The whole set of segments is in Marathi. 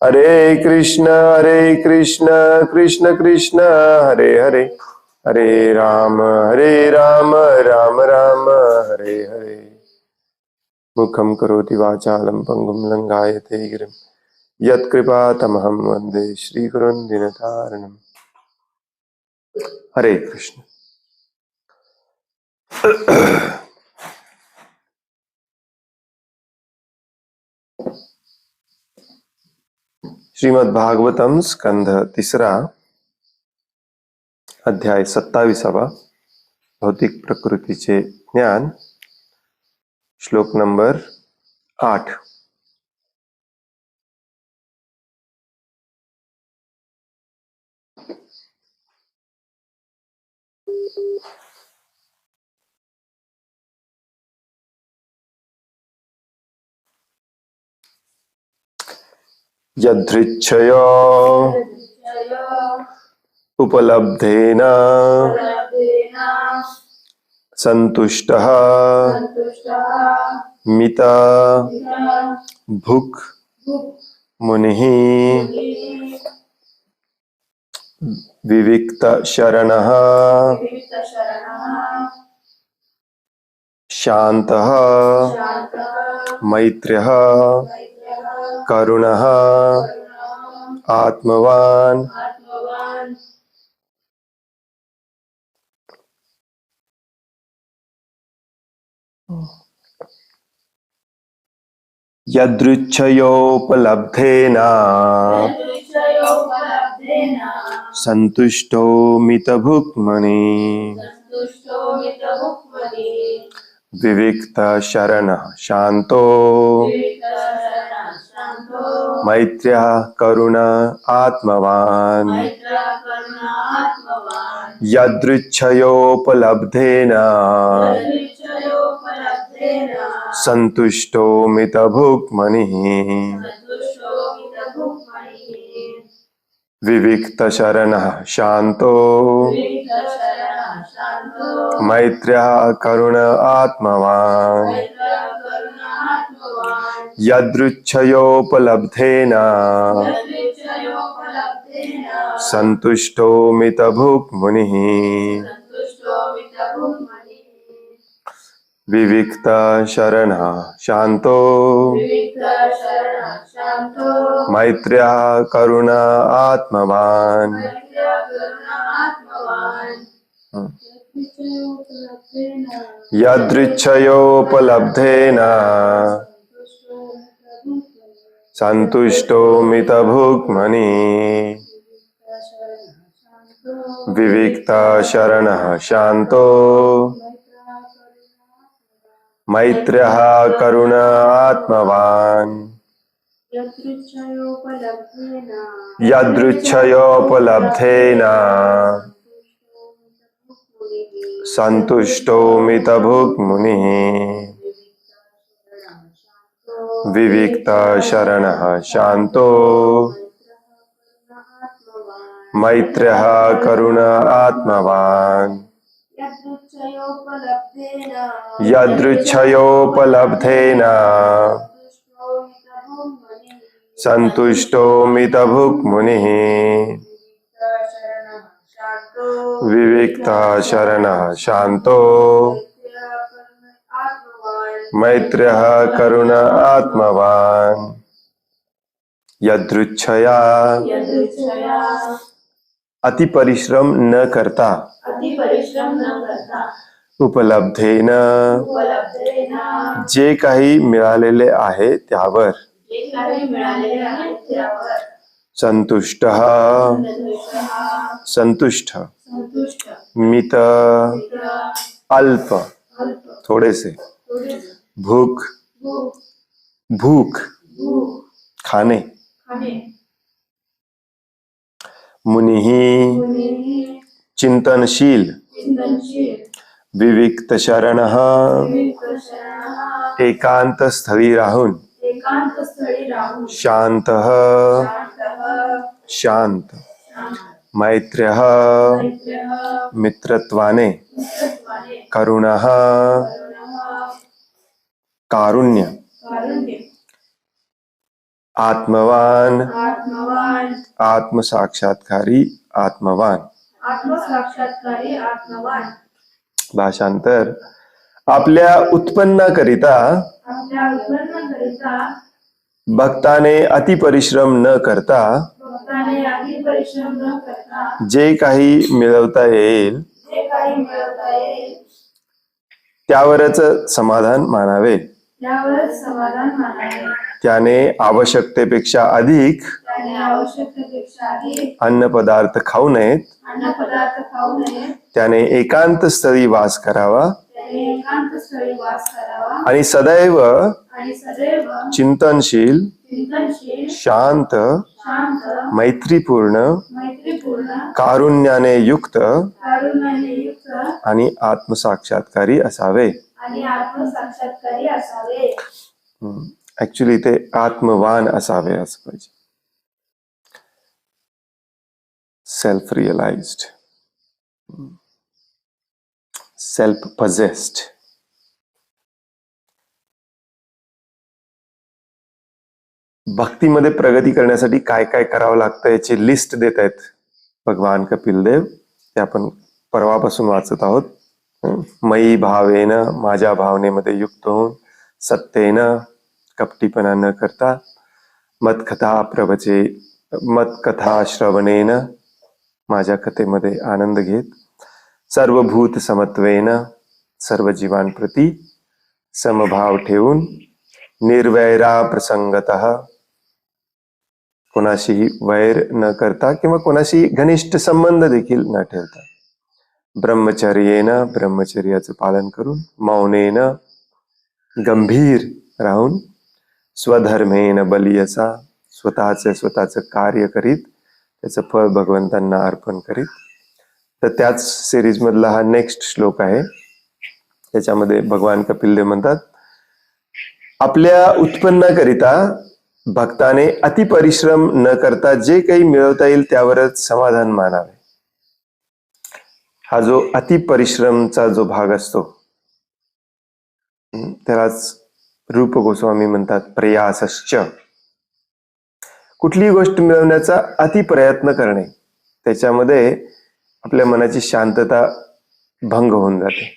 हरे कृष्ण कृष्ण कृष्ण हरे हरे, हरे राम राम राम हरे हरे। मुखं करोति वाचालं पंगुं लंघायते गिरिं यत्कृपातमहं वन्दे श्रीगुरुं दीनतारिणम्। हरे कृष्ण। श्रीमद् भागवतम स्कंध तिसरा, अध्याय 27, भौतिक प्रकृतीचे ज्ञान, श्लोक नंबर 8। यदृच्छया उपलब्धेन संतुष्टः मिता भुक् मुनिः विविक्त शरणः शान्तः मैत्र्यः करुणः आत्मवान्। यदृच्छयोपलब्धेन संतुष्टो मितभुक्मनि विविक्त शरणः शांतो मैत्र्यः करुण आत्मवान्। यदृच्छयोपलब्धेन संतुष्टो मितभुक्मनिः विविक्त शरणः शांतो मैत्र्यः करुण आत्मवान्। यदृच्छयोपलब्धेन संतुष्टो मितभुक्मुनिः विविक्त शरणः शांतो मैत्र्यः करुण आत्मवान्। यदृच्छयोपलब्धेन संतुष्टो मितभुक्मनि विविक्त शरणः शांतो मैत्र्यः करुण आत्मवान्। यदृच्छयोपलब्धेन संतुष्टो मितभुक्मुनिः विविक्त शरणः शांतो मैत्र्यः करुण आत्मवान्। यदृच्छयोपलब्धेन संतुष्टो मितभुक्मुनिः विविक्त शरणः शांतो मैत्र्यः करुण आत्मवान्। यदृच्छया अति परिश्रम न करता उपलब्धेन जे काही मिळालेले आहे त्यावर संतुष्टः संतुष्ट मित अल्प थोड़े से भूख भूख खाने मुनिः चिंतनशील विविक्त शरणः एकांत स्थळी राहून शांतः शांत मैत्र्यः मित्रत्वाने करुणः कारुण्य आत्मवान आत्मवान आत्मसाक्षात्कारी आत्मवान. आत्मसाक्षात्कारी आत्मवान. भाषांतर. आपल्या उत्पन्नाकरिता आपल्या उत्पन्नाकरिता भक्ताने अतिपरिश्रम न करता भक्ताने आधी परिश्रम न करता जे काही मिळवता येईल जे काही मिळवता येईल त्यावरच समाधान मानावे. त्यावरच समाधान मानावे. त्याने आवश्यकतेपेक्षा अधिक त्याने आवश्यकतेपेक्षा अधिक अन्नपदार्थ खाऊ नयेत. अन्नपदार्थ खाऊ नये. त्याने एकांत स्थळी वास करावा त्याने एकांत स्थळी वास करावा आणि सदैव आणि सदैव चिंतनशील चिंतनशील शांत शांत मैत्रीपूर्ण मैत्रीपूर्ण कारुण्याने युक्त कारुण्याने युक्त आणि आत्मसाक्षात्कारी असावे. आणि आत्मसाक्षात्कारी असावे. ऍक्च्युली ते आत्मवान असावे असं पाहिजे. Self realised, self possessed. भक्तीमध्ये प्रगती करण्यासाठी काय काय करावं लागतं याची लिस्ट देत आहेत भगवान कपिलदेव. ते आपण परवापासून वाचत आहोत. मयी भावेन, माझ्या भावनेमध्ये युक्त होऊन, सत्तेन, कपटीपणा न करता, मत्कथा श्रवणेन, माझ्या कथेमध्ये आनंद घेत, सर्वभूत समत्वेन, सर्व जीवांप्रती समभाव ठेवून, निर्वैरा प्रसंगतः, कोणाशीही वैर न करता किंवा कोणाशी घनिष्ठ संबंध देखील न ठेवता, ब्रह्मचर्येन, ब्रह्मचर्याचं पालन करून, मौनेन, गंभीर राहून, स्वधर्मेन बलियसा, स्वतःचं कार्य करीत त्याचं फळ भगवंतांना अर्पण करीत. तर त्याच सिरीज मधला हा नेक्स्ट श्लोक आहे. त्याच्यामध्ये भगवान कपिलदेव म्हणतात, आपल्या उत्पन्नाकरिता भक्ताने अतिपरिश्रम न करता जे काही मिळवता येईल त्यावरच समाधान मानावे. हा जो अतिपरिश्रमचा जो भाग असतो त्यालाच रूप गोस्वामी म्हणतात प्रयासश्च. कुठलीही गोष्ट मिळवण्याचा अति प्रयत्न करणे, त्याच्यामध्ये आपल्या मनाची शांतता भंग होऊन जाते.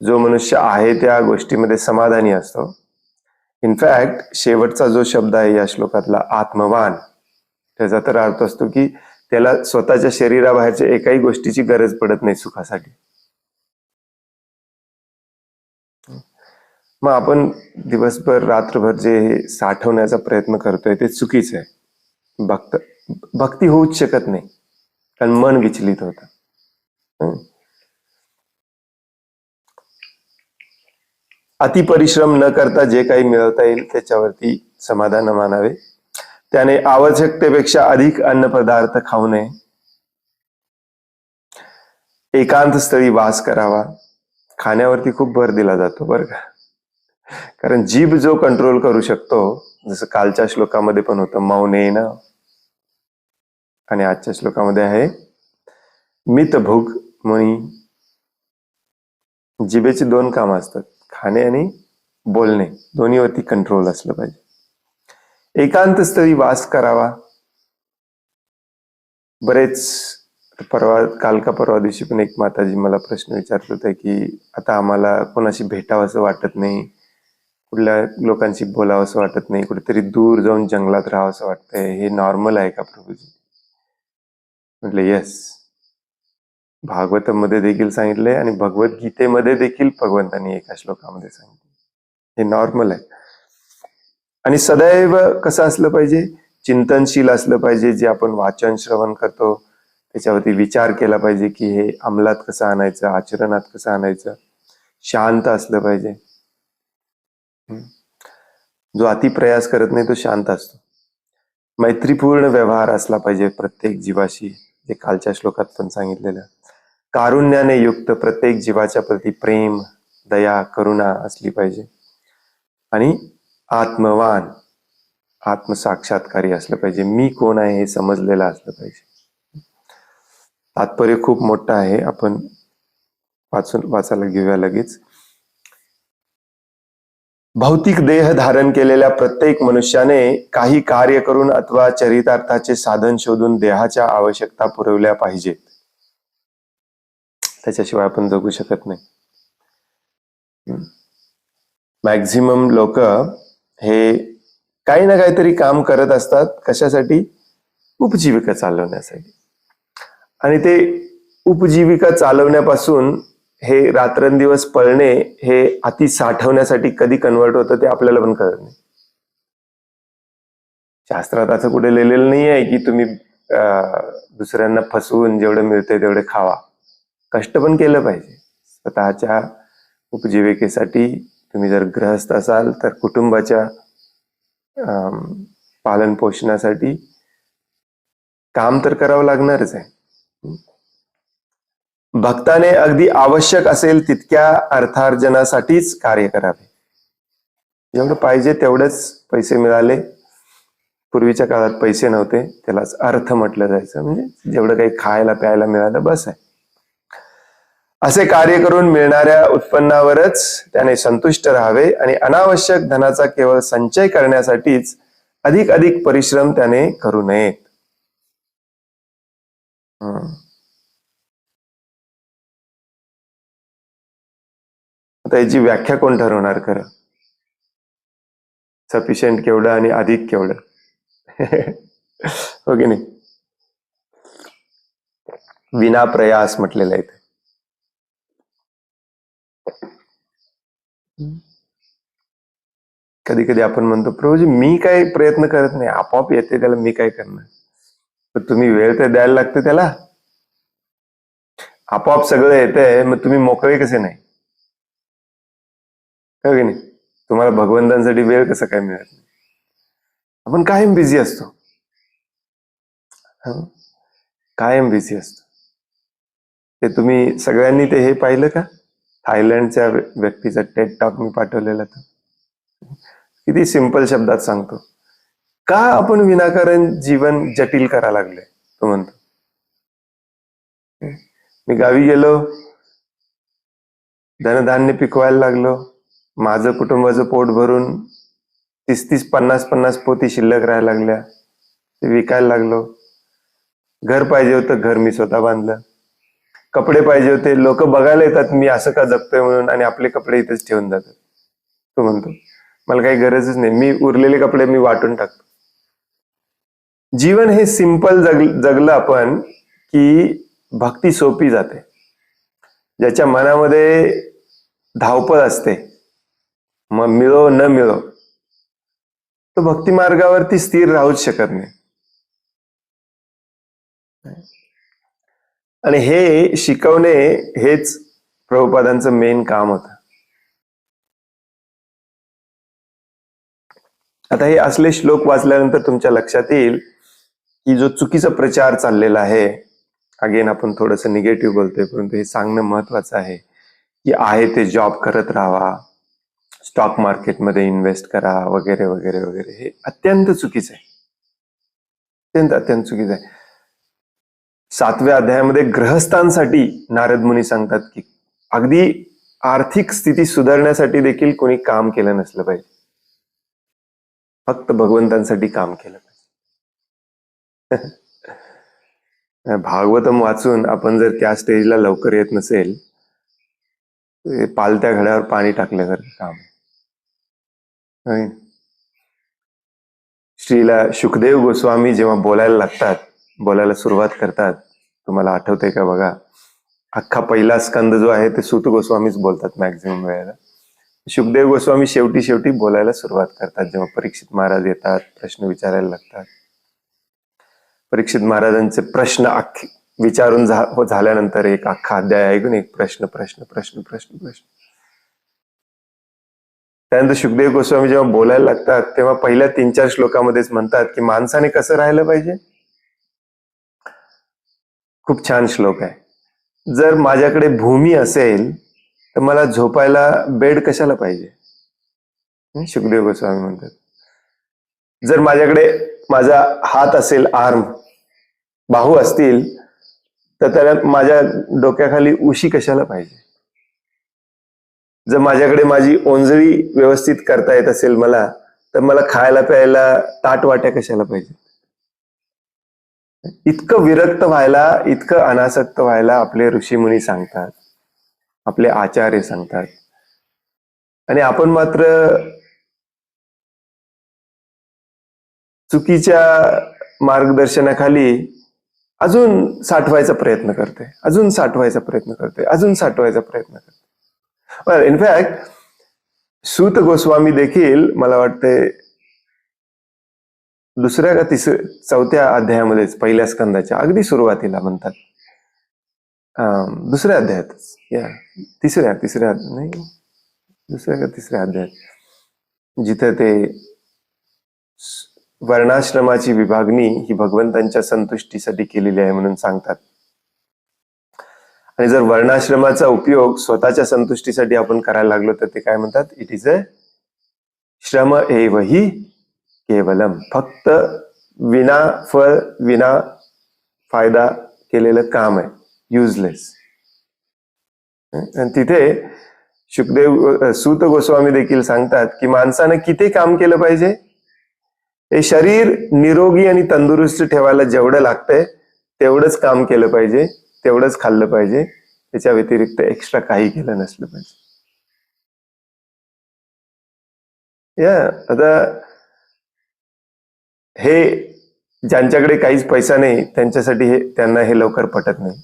जो मनुष्य आहे त्या गोष्टीमध्ये समाधानी असतो. इनफॅक्ट शेवटचा जो शब्द आहे या श्लोकातला आत्मवान, त्याचा तर अर्थ असतो की त्याला स्वतःच्या शरीराबाहेरच्या एकाही गोष्टीची गरज पडत नाही सुखासाठी. मग आपण दिवसभर रात्रभर जे साठवण्याचा प्रयत्न करतोय ते चुकीचं आहे. भक्ती होऊच शकत नाही, कारण मन विचलित होतं. अतिपरिश्रम न करता जे काही मिळवता येईल त्याच्यावरती समाधान मानावे. त्याने आवश्यकतेपेक्षा अधिक अन्नपदार्थ खाऊ नये. एकांत स्थळी वास करावा. खाण्यावरती खूप भर दिला जातो बरं का, कारण जीभ जो कंट्रोल करू शकतो, जसं कालच्या श्लोकामध्ये पण होतं मौनेन, आणि आजच्या श्लोकामध्ये आहे मितभुग मुनी. जिभेची दोन कामं असतात, खाणे आणि बोलणे, दोन्हीवरती कंट्रोल असलं पाहिजे. एकांत स्थळी वास करावा. बरेच काल का परवा दिवशी पण एक माताजी मला प्रश्न विचारत होते की आता आम्हाला कोणाशी भेटावंसं वाटत नाही, कुठल्या लोकांशी बोलावंसं वाटत नाही, कुठेतरी दूर जाऊन जंगलात राहावंसं वाटतंय, हे नॉर्मल आहे का प्रभूजी? म्हटलं येस, भागवतामध्ये देखील सांगितलंय आणि भगवद्गीतेमध्ये देखील भगवंतांनी एका श्लोकामध्ये सांगितलं, हे नॉर्मल आहे. आणि सदैव कसं असलं पाहिजे? चिंतनशील असलं पाहिजे. जे आपण वाचन श्रवण करतो त्याच्यावरती विचार केला पाहिजे की हे अंमलात कसं आणायचं, आचरणात कसं आणायचं. शांत असलं पाहिजे. जो अति प्रयास करत नाही तो शांत असतो. मैत्रीपूर्ण व्यवहार असला पाहिजे प्रत्येक जीवाशी, जे कालच्या श्लोकात पण सांगितलेलं. कारुण्याने युक्त, प्रत्येक जीवाच्या प्रती प्रेम, दया, करुणा असली पाहिजे. आणि आत्मवान, आत्मसाक्षात्कारी असलं पाहिजे. मी कोण आहे हे समजलेलं असलं पाहिजे. तात्पर्य खूप मोठं आहे, आपण वाचायला घेऊया लगेच. भौतिक देह धारण केलेल्या प्रत्येक मनुष्याने काही कार्य करून अथवा चरितार्थाचे साधन शोधून देहाच्या आवश्यकता पुरवल्या पाहिजेत. त्याच्याशिवाय आपण जगू शकत नाही. मॅक्झिमम लोक हे काही ना काहीतरी काम करत असतात. कशासाठी? उपजीविका चालवण्यासाठी. आणि ते उपजीविका चालवण्यापासून हे रात्रंदिवस पळणे हे अति साठवण्यासाठी कधी कन्वर्ट होतं ते आपल्याला पण कळत नाही. शास्त्रात असं कुठे लिहिलेलं नाही आहे की तुम्ही दुसऱ्यांना फसवून जेवढं मिळतंय तेवढे खावा. कष्ट पण केलं पाहिजे. स्वतःच्या उपजीविकेसाठी तुम्ही जर गृहस्थ असाल तर कुटुंबाच्या पालन पोषणासाठी काम तर करावं लागणारच आहे. भक्ताने अगदी आवश्यक असेल तितक्या अर्थार्जनासाठीच कार्य करावे. जेवढं पाहिजे तेवढेच पैसे मिळाले. पूर्वीच्या काळात पैसे नव्हते, त्यालाच अर्थ म्हटलं जायचं. म्हणजे जेवढं काही खायला प्यायला मिळालं बस आहे. असे कार्य करून मिळणाऱ्या उत्पन्नावरच त्याने संतुष्ट राहावे आणि अनावश्यक धनाचा केवळ संचय करण्यासाठीच अधिक अधिक परिश्रम त्याने करू नयेत. आता याची व्याख्या कोण ठरवणार खरं? सफिशियंट केवढं आणि अधिक केवढं? हो की नाही? विना प्रयास म्हटलेलं आहे. कधी कधी आपण म्हणतो प्रभूजी मी काय प्रयत्न करत नाही, आपोआप येते, त्याला मी काय करणार? तर तुम्ही वेळ तर द्यायला लागते त्याला. आपोआप सगळं येतंय, मग तुम्ही मोकळे कसे नाही? हो की नाही? तुम्हाला भगवंतांसाठी वेळ कसा काय मिळत नाही? आपण कायम बिझी असतो. कायम बिझी असतो. ते तुम्ही सगळ्यांनी ते हे पाहिलं का? थायलंडच्या व्यक्तीचा टेड टॉक मी पाठवलेला. तर किती सिंपल शब्दात सांगतो. का आपण विनाकारण जीवन जटिल करायला लागले? तो म्हणतो मी गावी गेलो, धनधान्य पिकवायला लागलो, माझं कुटुंबाचं पोट भरून 30-30, 50-50 पोती शिल्लक राहायला लागल्या, ते विकायला लागलो. घर पाहिजे होतं, घर मी स्वतः बांधलं. कपडे पाहिजे होते, लोक बघायला येतात मी असं का जगतोय म्हणून, आणि आपले कपडे इथेच ठेवून जातात. तो म्हणतो मला काही गरजच नाही, मी उरलेले कपडे मी वाटून टाकतो. जीवन हे सिंपल जगलं आपण की भक्ती सोपी जाते. ज्याच्या मनामध्ये धावपळ असते, मग मिळो न मिळो, तो भक्ती मार्गावरती स्थिर राहूच शकत नाही. आणि हे शिकवणे हेच प्रभुपादांचं मेन काम होतं. आता हे असले श्लोक वाचल्यानंतर तुमच्या लक्षात येईल की जो चुकीचा प्रचार चाललेला आहे, अगेन आपण थोडंसं निगेटिव्ह बोलतोय, परंतु हे सांगणं महत्वाचं आहे की आहे ते जॉब करत राहावा, स्टॉक मार्केटमध्ये इन्व्हेस्ट करा, वगैरे वगैरे वगैरे. हे अत्यंत चुकीचं आहे, अत्यंत चुकीचं आहे. 7व्या अध्यायामध्ये ग्रहस्थांसाठी नारद मुनी सांगतात की अगदी आर्थिक स्थिती सुधारण्यासाठी देखील कोणी काम केलं नसलं पाहिजे, फक्त भगवंतांसाठी काम केलं पाहिजे. भागवतम वाचून आपण जर त्या स्टेजला लवकर येत नसेल, पालत्या घड्यावर पाणी टाकल्यासारखं काम. श्रीला शुकदेव गोस्वामी जेव्हा बोलायला लागतात, बोलायला सुरुवात करतात, तुम्हाला आठवतंय का बघा, अख्खा पहिला स्कंद जो आहे ते सूत गोस्वामीच बोलतात मॅक्झिमम वेळेला. शुकदेव गोस्वामी शेवटी बोलायला सुरुवात करतात. जेव्हा परीक्षित महाराज येतात, प्रश्न विचारायला लागतात, परीक्षित महाराजांचे प्रश्न विचारून झाल्यानंतर एक अख्खा अध्याय ऐकून एक प्रश्न. त्यानंतर शुकदेव गोस्वामी जेव्हा बोलायला लागतात तेव्हा पहिल्या 3-4 श्लोकामध्येच म्हणतात की माणसाने कसं राहिलं पाहिजे. खूप छान श्लोक आहे. जर माझ्याकडे भूमी असेल तर मला झोपायला बेड कशाला पाहिजे? शुकदेव गोस्वामी म्हणतात. जर माझ्याकडे माझा हात असेल, आर्म, बाहू असतील, तर त्याला माझ्या डोक्याखाली उशी कशाला पाहिजे? जर माझ्याकडे माझी ओंजळी व्यवस्थित करता येत असेल मला, तर मला खायला प्यायला ताट वाट्या कशाला पाहिजे? इतकं विरक्त व्हायला, इतकं अनासक्त व्हायला आपले ऋषीमुनी सांगतात, आपले आचार्य सांगतात. आणि आपण मात्र चुकीच्या मार्गदर्शनाखाली अजून साठवायचा प्रयत्न करते, अजून साठवायचा प्रयत्न करते, अजून साठवायचा प्रयत्न करते. इनफॅक्ट सूत गोस्वामी देखील मला वाटते दुसऱ्या का चौथ्या अध्यायामध्येच, पहिल्या स्कंदाच्या अगदी सुरुवातीला म्हणतात, दुसऱ्या अध्यायातच, तिसऱ्या नाही, दुसऱ्या का तिसऱ्या अध्यायात, जिथे ते वर्णाश्रमाची विभागणी ही भगवंतांच्या संतुष्टीसाठी केलेली आहे म्हणून सांगतात. आणि जर वर्णाश्रमाचा उपयोग स्वतःच्या संतुष्टीसाठी आपण करायला लागलो तर ते काय म्हणतात? इट इज अ श्रम एव हि केवलम. फक्त विना फळ, विना फायदा केलेलं काम आहे, युजलेस. आणि तिथे सूत गोस्वामी देखील सांगतात की माणसानं किती काम केलं पाहिजे? हे शरीर निरोगी आणि तंदुरुस्त ठेवायला जेवढं लागतंय तेवढंच काम केलं पाहिजे, तेवढंच खाल्लं पाहिजे, त्याच्या व्यतिरिक्त एक्स्ट्रा काही केलं नसलं पाहिजे. आता हे ज्यांच्याकडे काहीच पैसा नाही त्यांच्यासाठी त्यांना हे लवकर पटत नाही.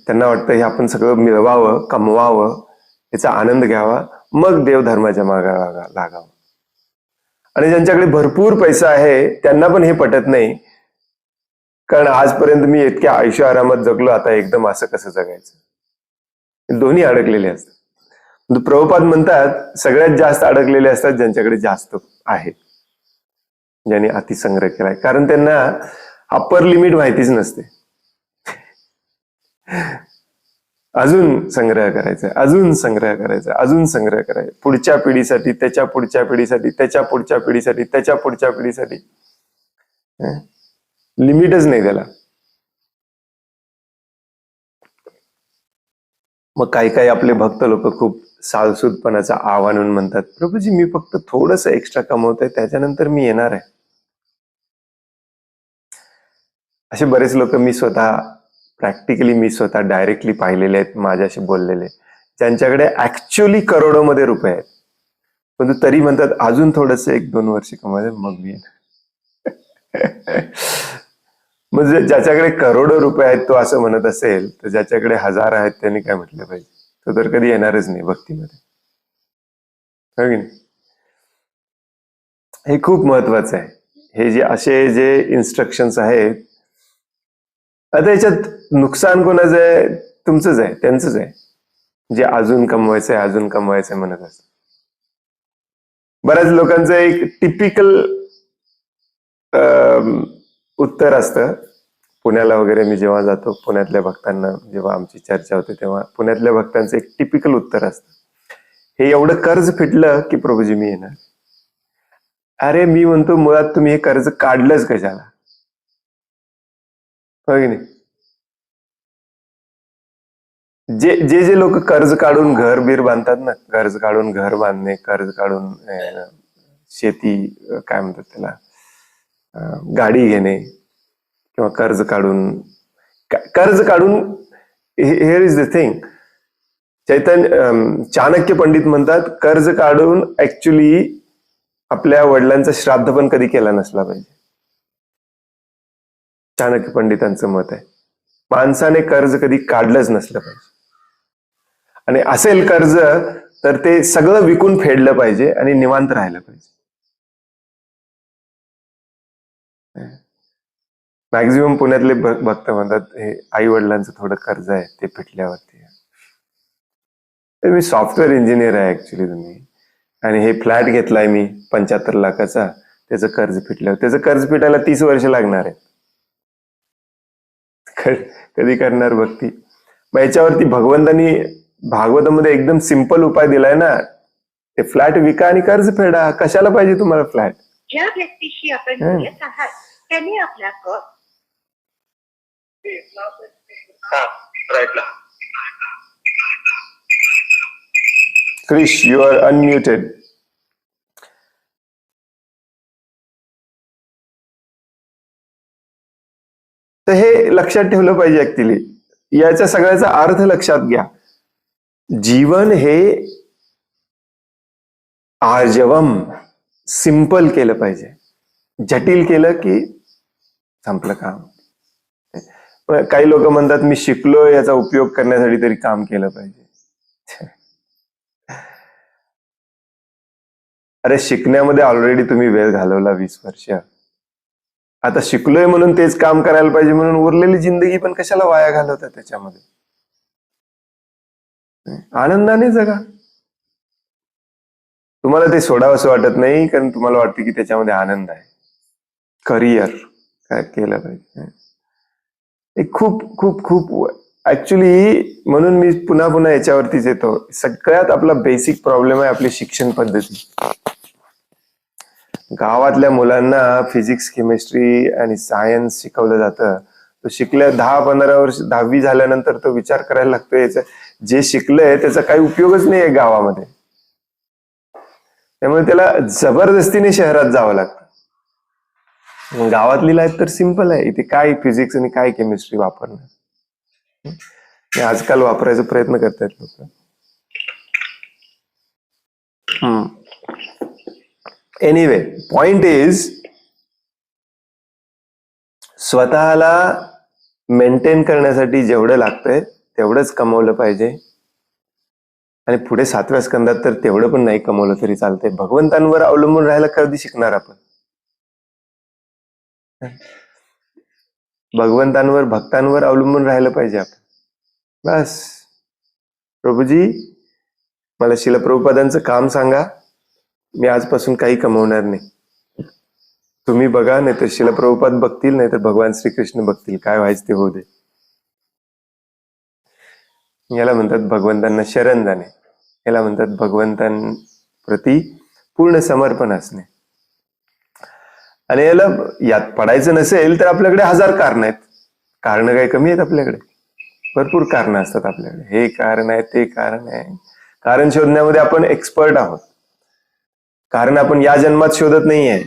त्यांना वाटतं हे आपण सगळं मिळवावं, कमवावं, याचा आनंद घ्यावा, मग देवधर्माच्या मागे लागावं. आणि ज्यांच्याकडे भरपूर पैसा आहे त्यांना पण हे पटत नाही, कारण आजपर्यंत मी इतक्या आयुष्य आरामात जगलो, आता एकदम असं कसं जगायचं? दोन्ही अडकलेले असतात. प्रभुपाद म्हणतात सगळ्यात जास्त अडकलेले असतात ज्यांच्याकडे जास्त आहे, ज्यांनी अतिसंग्रह केलाय, कारण त्यांना अप्पर लिमिट माहितीच नसते. अजून संग्रह करायचा, अजून संग्रह करायचा, अजून संग्रह करायचा, पुढच्या पिढीसाठी, त्याच्या पुढच्या पिढीसाठी, त्याच्या पुढच्या पिढीसाठी, त्याच्या पुढच्या पिढीसाठी. लिमिटच नाही त्याला. मग काही काही आपले भक्त लोक खूप सालसूदपणाचा आव्हान म्हणतात, प्रभूजी मी फक्त थोडंसं एक्स्ट्रा कमवतोय, त्याच्यानंतर मी येणार आहे. असे बरेच लोक मी स्वतः डायरेक्टली पाहिलेले आहेत, माझ्याशी बोललेले, ज्यांच्याकडे ऍक्च्युअली करोडोमध्ये रुपये आहेत, पण तरी म्हणतात अजून थोडंसं 1-2 वर्ष कमवायचं मग मी येणार. म्हणजे ज्याच्याकडे करोडो रुपये आहेत तो असं म्हणत असेल, तर ज्याच्याकडे 1000 आहेत त्यांनी काय म्हटलं पाहिजे? तो तर कधी येणारच नाही भक्तीमध्ये. हो की नाही? हे खूप महत्वाचं आहे. हे जे असे जे इन्स्ट्रक्शन्स आहेत, आता याच्यात नुकसान कोणाचं आहे? तुमचंच आहे, त्यांचंच आहे, जे अजून कमवायचंय, अजून कमवायचंय म्हणत असत. बऱ्याच लोकांचं एक टिपिकल उत्तर असतं. पुण्याला वगैरे मी जेव्हा जातो, पुण्यातल्या भक्तांना जेव्हा आमची चर्चा होते तेव्हा पुण्यातल्या भक्तांचं एक टिपिकल उत्तर असतं, हे एवढं कर्ज फिटलं की प्रभूजी मी येणार. अरे मी म्हणतो मुळात तुम्ही हे कर्ज काढलंच कशाला? हो की नाही? जे लोक कर्ज काढून घर बीर बांधतात ना, कर्ज काढून घर बांधणे, कर्ज काढून शेती, काय म्हणतात त्याला, गाडी घेणे, किंवा कर्ज काढून here is the thing. Chanakya Pandit म्हणतात कर्ज काढून ऍक्च्युली आपल्या वडिलांचं श्राद्ध पण कधी केला नसला पाहिजे. चाणक्य पंडितांचं मत आहे, माणसाने कर्ज कधी काढलंच नसलं पाहिजे. आणि असेल कर्ज तर ते सगळं विकून फेडलं पाहिजे आणि निवांत राहिलं पाहिजे. मॅक्झिमम पुण्यातले भक्त म्हणतात हे आई वडिलांचं थोडं कर्ज आहे ते फिटल्यावरती. मी सॉफ्टवेअर इंजिनियर आहे ऍक्च्युली तुम्ही, आणि हे फ्लॅट घेतलाय मी 75 लाखाचा, त्याचं कर्ज फिटल्यावर, त्याचं कर्ज फिटायला 30 वर्ष लागणार आहे. कधी करणार भक्ती? मग याच्यावरती भगवंतांनी भागवतामध्ये एकदम सिंपल उपाय दिलाय ना, ते फ्लॅट विका आणि कर्ज फेडा. कशाला पाहिजे तुम्हाला फ्लॅट? ज्या व्यक्तीशी आपण बोलत आहात त्यांनी आपला राईटला क्रिश, यू आर अनम्युटेड. तर हे लक्षात ठेवलं पाहिजे ऍक्च्युली. याच्या सगळ्याचा अर्थ लक्षात घ्या. जीवन हे आर्जवम, सिंपल केलं पाहिजे. जटिल केलं की संपलं काम. काही लोक म्हणतात मी शिकलो, याचा उपयोग करण्यासाठी तरी काम केलं पाहिजे. अरे शिकण्यामध्ये ऑलरेडी तुम्ही वेळ घालवला 20 वर्ष. आता शिकलोय म्हणून तेच काम करायला पाहिजे म्हणून उरलेली जिंदगी पण कशाला वाया घालवतात त्याच्यामध्ये. आनंदाने जगा. तुम्हाला ते सोडावंसं वाटत नाही कारण तुम्हाला वाटतं की त्याच्यामध्ये आनंद आहे. करिअर काय केलं पाहिजे. हे खूप खूप खूप ऍक्च्युली म्हणून मी पुन्हा पुन्हा याच्यावरतीच येतो. सगळ्यात आपला बेसिक प्रॉब्लेम आहे आपली शिक्षण पद्धती. गावातल्या मुलांना फिजिक्स, केमिस्ट्री आणि सायन्स शिकवलं जातं. तो शिकल्या 10-15 वर्ष 10वी झाल्यानंतर तो विचार करायला लागतो याचा जे शिकलंय त्याचा काही उपयोगच नाही आहे गावामध्ये. त्यामुळे त्याला जबरदस्तीने शहरात जावं लागतं. गावातली लाईफ तर सिंपल आहे. इथे काय फिजिक्स आणि काय केमिस्ट्री वापरणं हे आजकाल वापरायचा प्रयत्न करतायत लोक. एनिवे, पॉइंट इज स्वतःला मेंटेन करण्यासाठी जेवढं लागतंय तेवढंच कमवलं पाहिजे. आणि पुढे 7व्या स्कंदात तर तेवढं पण नाही कमवलं तरी चालतंय. भगवंतांवर अवलंबून राहायला कधी शिकणार आपण. भगवंतांवर, भक्तांवर अवलंबून राहायला पाहिजे आपण. बस प्रभूजी मला शिला प्रभुपादांचं काम सांगा, मी आजपासून काही कमवणार नाही. तुम्ही बघा, नाही तर शिला प्रभुपाद बघतील, नाही तर भगवान श्रीकृष्ण बघतील. काय व्हायचं ते होऊ दे. याला म्हणतात भगवंतांना शरण जाणे. याला म्हणतात भगवंतांप्रती पूर्ण समर्पण असणे. आणि याला यात पडायचं नसेल तर आपल्याकडे 1000 कारण आहेत. कारण काही कमी आहेत आपल्याकडे. भरपूर कारण असतात आपल्याकडे. हे कारण आहे, ते कारण आहे. कारण शोधण्यामध्ये आपण एक्सपर्ट आहोत. कारण आपण या जन्मात शोधत नाहीये.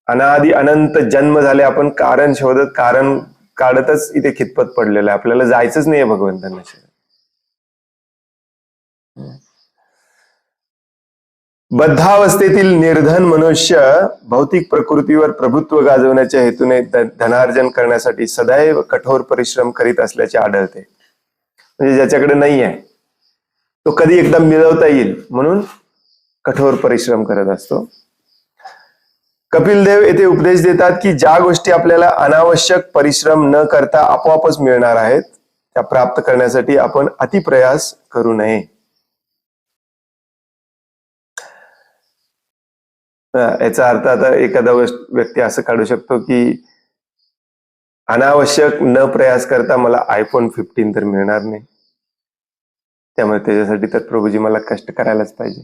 अनादि अनंत जन्म झाले आपण कारण शोधत, कारण काढतच इथे खितपत पडलेलं आहे. आपल्याला जायचंच नाहीये भगवंतांना शरण. बद्धावस्थेतील निर्धन मनुष्य भौतिक प्रकृतीवर प्रभुत्व गाजवण्याच्या हेतूने धनार्जन करण्यासाठी सदैव कठोर परिश्रम करीत असल्याचे आढळते. म्हणजे ज्याच्याकडे नाही आहे तो कधी एकदा मिळवता येईल म्हणून कठोर परिश्रम करत असतो. कपिल देव येथे उपदेश देतात की ज्या गोष्टी आपल्याला अनावश्यक परिश्रम न करता आपोआपच मिळणार आहेत त्या प्राप्त करण्यासाठी आपण अतिप्रयास करू नये. याचा अर्थ आता एखादा व्यक्ती असं काढू शकतो की अनावश्यक न प्रयास करता मला iPhone 15 तर मिळणार नाही, त्यामुळे त्याच्यासाठी तर प्रभूजी मला कष्ट करायलाच पाहिजे.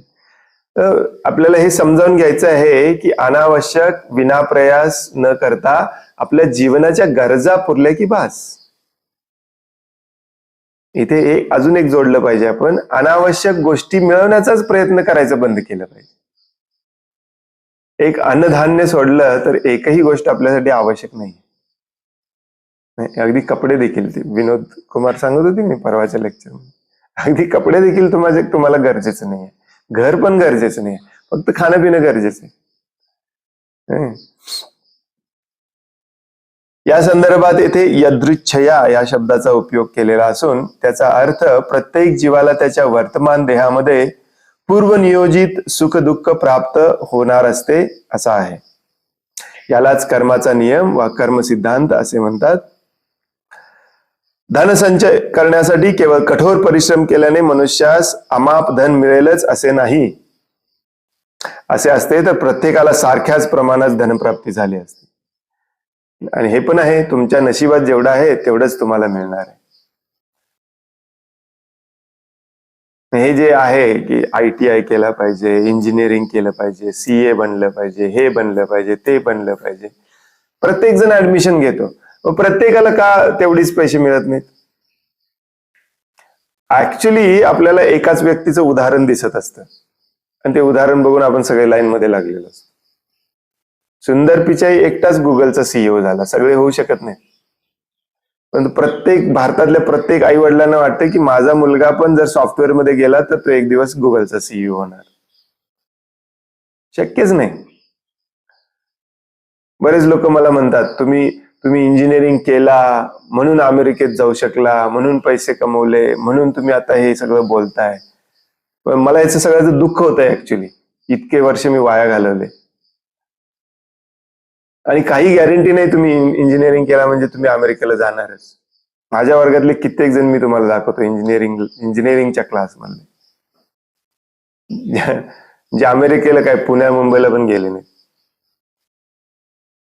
तर आपल्याला हे समजावून घ्यायचं आहे की अनावश्यक विनाप्रयास न करता आपल्या जीवनाच्या गरजा पुरल्या की बास. इथे अजून एक जोडलं पाहिजे, आपण अनावश्यक गोष्टी मिळवण्याचाच प्रयत्न करायचं बंद केलं पाहिजे. एक अन्नधान्य सोडलं तर एकही गोष्ट आपल्यासाठी आवश्यक नाही. अगदी कपडे देखील, ते विनोद कुमार सांगत होते मी परवाच्या लेक्चर मध्ये, अगदी कपडे देखील तुम्हाला गरजेचं नाहीये. घर पण गरजेचं नाही, फक्त खाणं पिणं गरजेचं आहे. या संदर्भात येथे यदृच्छया या शब्दाचा उपयोग केलेला असून त्याचा अर्थ प्रत्येक जीवाला त्याच्या वर्तमान देहामध्ये पूर्वनियोजित सुख दुःख प्राप्त होणार असते असा आहे. यालाच कर्माचा नियम वा कर्म सिद्धांत असे म्हणतात. धनसंचय करण्यासाठी केवळ कठोर परिश्रम केल्याने मनुष्यास अमाप धन मिळेलच असे नाही. असे असते तर प्रत्येकाला सारख्याच प्रमाणात धनप्राप्ती झाली असते. आणि हे पण आहे, तुमच्या नशिबात जेवढं आहे तेवढंच तुम्हाला मिळणार आहे. हे जे आहे की ITI केलं पाहिजे, इंजिनिअरिंग केलं पाहिजे, CA बनलं पाहिजे, हे बनलं पाहिजे, ते बनलं पाहिजे, प्रत्येक जण ऍडमिशन घेतो. प्रत्येकाला का तेवढीच पैसे मिळत नाहीत? ऍक्च्युली आपल्याला एकाच व्यक्तीचं उदाहरण दिसत असतं आणि ते उदाहरण बघून आपण सगळे लाईन मध्ये लागलेलो असतो. सुंदर पिचाई एकटाच गुगलचा सीईओ झाला, सगळे होऊ शकत नाही. पण प्रत्येक भारतातल्या प्रत्येक आई वडिलांना वाटतं की माझा मुलगा पण जर सॉफ्टवेअर मध्ये गेला तर तो एक दिवस गुगलचा सीईओ होणार. शक्यच नाही. बरेच लोक मला म्हणतात तुम्ही इंजिनिअरिंग केला म्हणून अमेरिकेत जाऊ शकला, म्हणून पैसे कमवले, म्हणून तुम्ही आता हे सगळं बोलताय. पण मला याचं सगळ्याचं दुःख होतंय ऍक्च्युली. इतके वर्ष मी वाया घालवले आणि काही गॅरंटी नाही तुम्ही इंजिनिअरिंग केला म्हणजे तुम्ही अमेरिकेला जाणारच. माझ्या वर्गातले कित्येक जण मी तुम्हाला दाखवतो इंजिनिअरिंगच्या क्लासमधले जे अमेरिकेला काय पुण्या मुंबईला पण गेले नाही.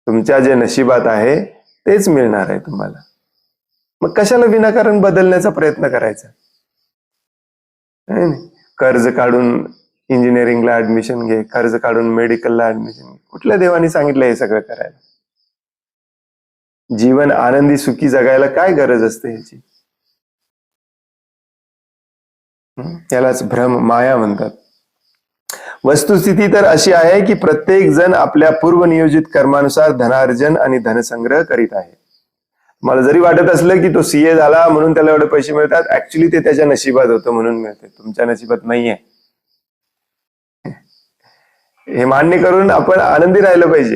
तुमच्या जे नशिबात आहे तेच मिळणार आहे तुम्हाला. मग कशाला विनाकारण बदलण्याचा प्रयत्न करायचा? कर्ज काढून इंजिनिअरिंगला ऍडमिशन घे, कर्ज काढून मेडिकलला ऍडमिशन घे. कुठल्या देवाने सांगितलं हे सगळं करायला? जीवन आनंदी सुखी जगायला काय गरज असते ह्याची? यालाच भ्रम माया म्हणतात. वस्तुस्थिती तर अशी आहे की प्रत्येक जण आपल्या पूर्वनियोजित कर्मानुसार धनार्जन आणि धनसंग्रह करीत आहे. मला जरी वाटत असलं की तो सीए झाला म्हणून त्याला एवढे पैसे मिळतात, ऍक्च्युली ते त्याच्या नशिबात होतं म्हणून मिळते, तुमच्या नशिबात नाहीये. हे मान्य करून आपण आनंदी राहिलं पाहिजे.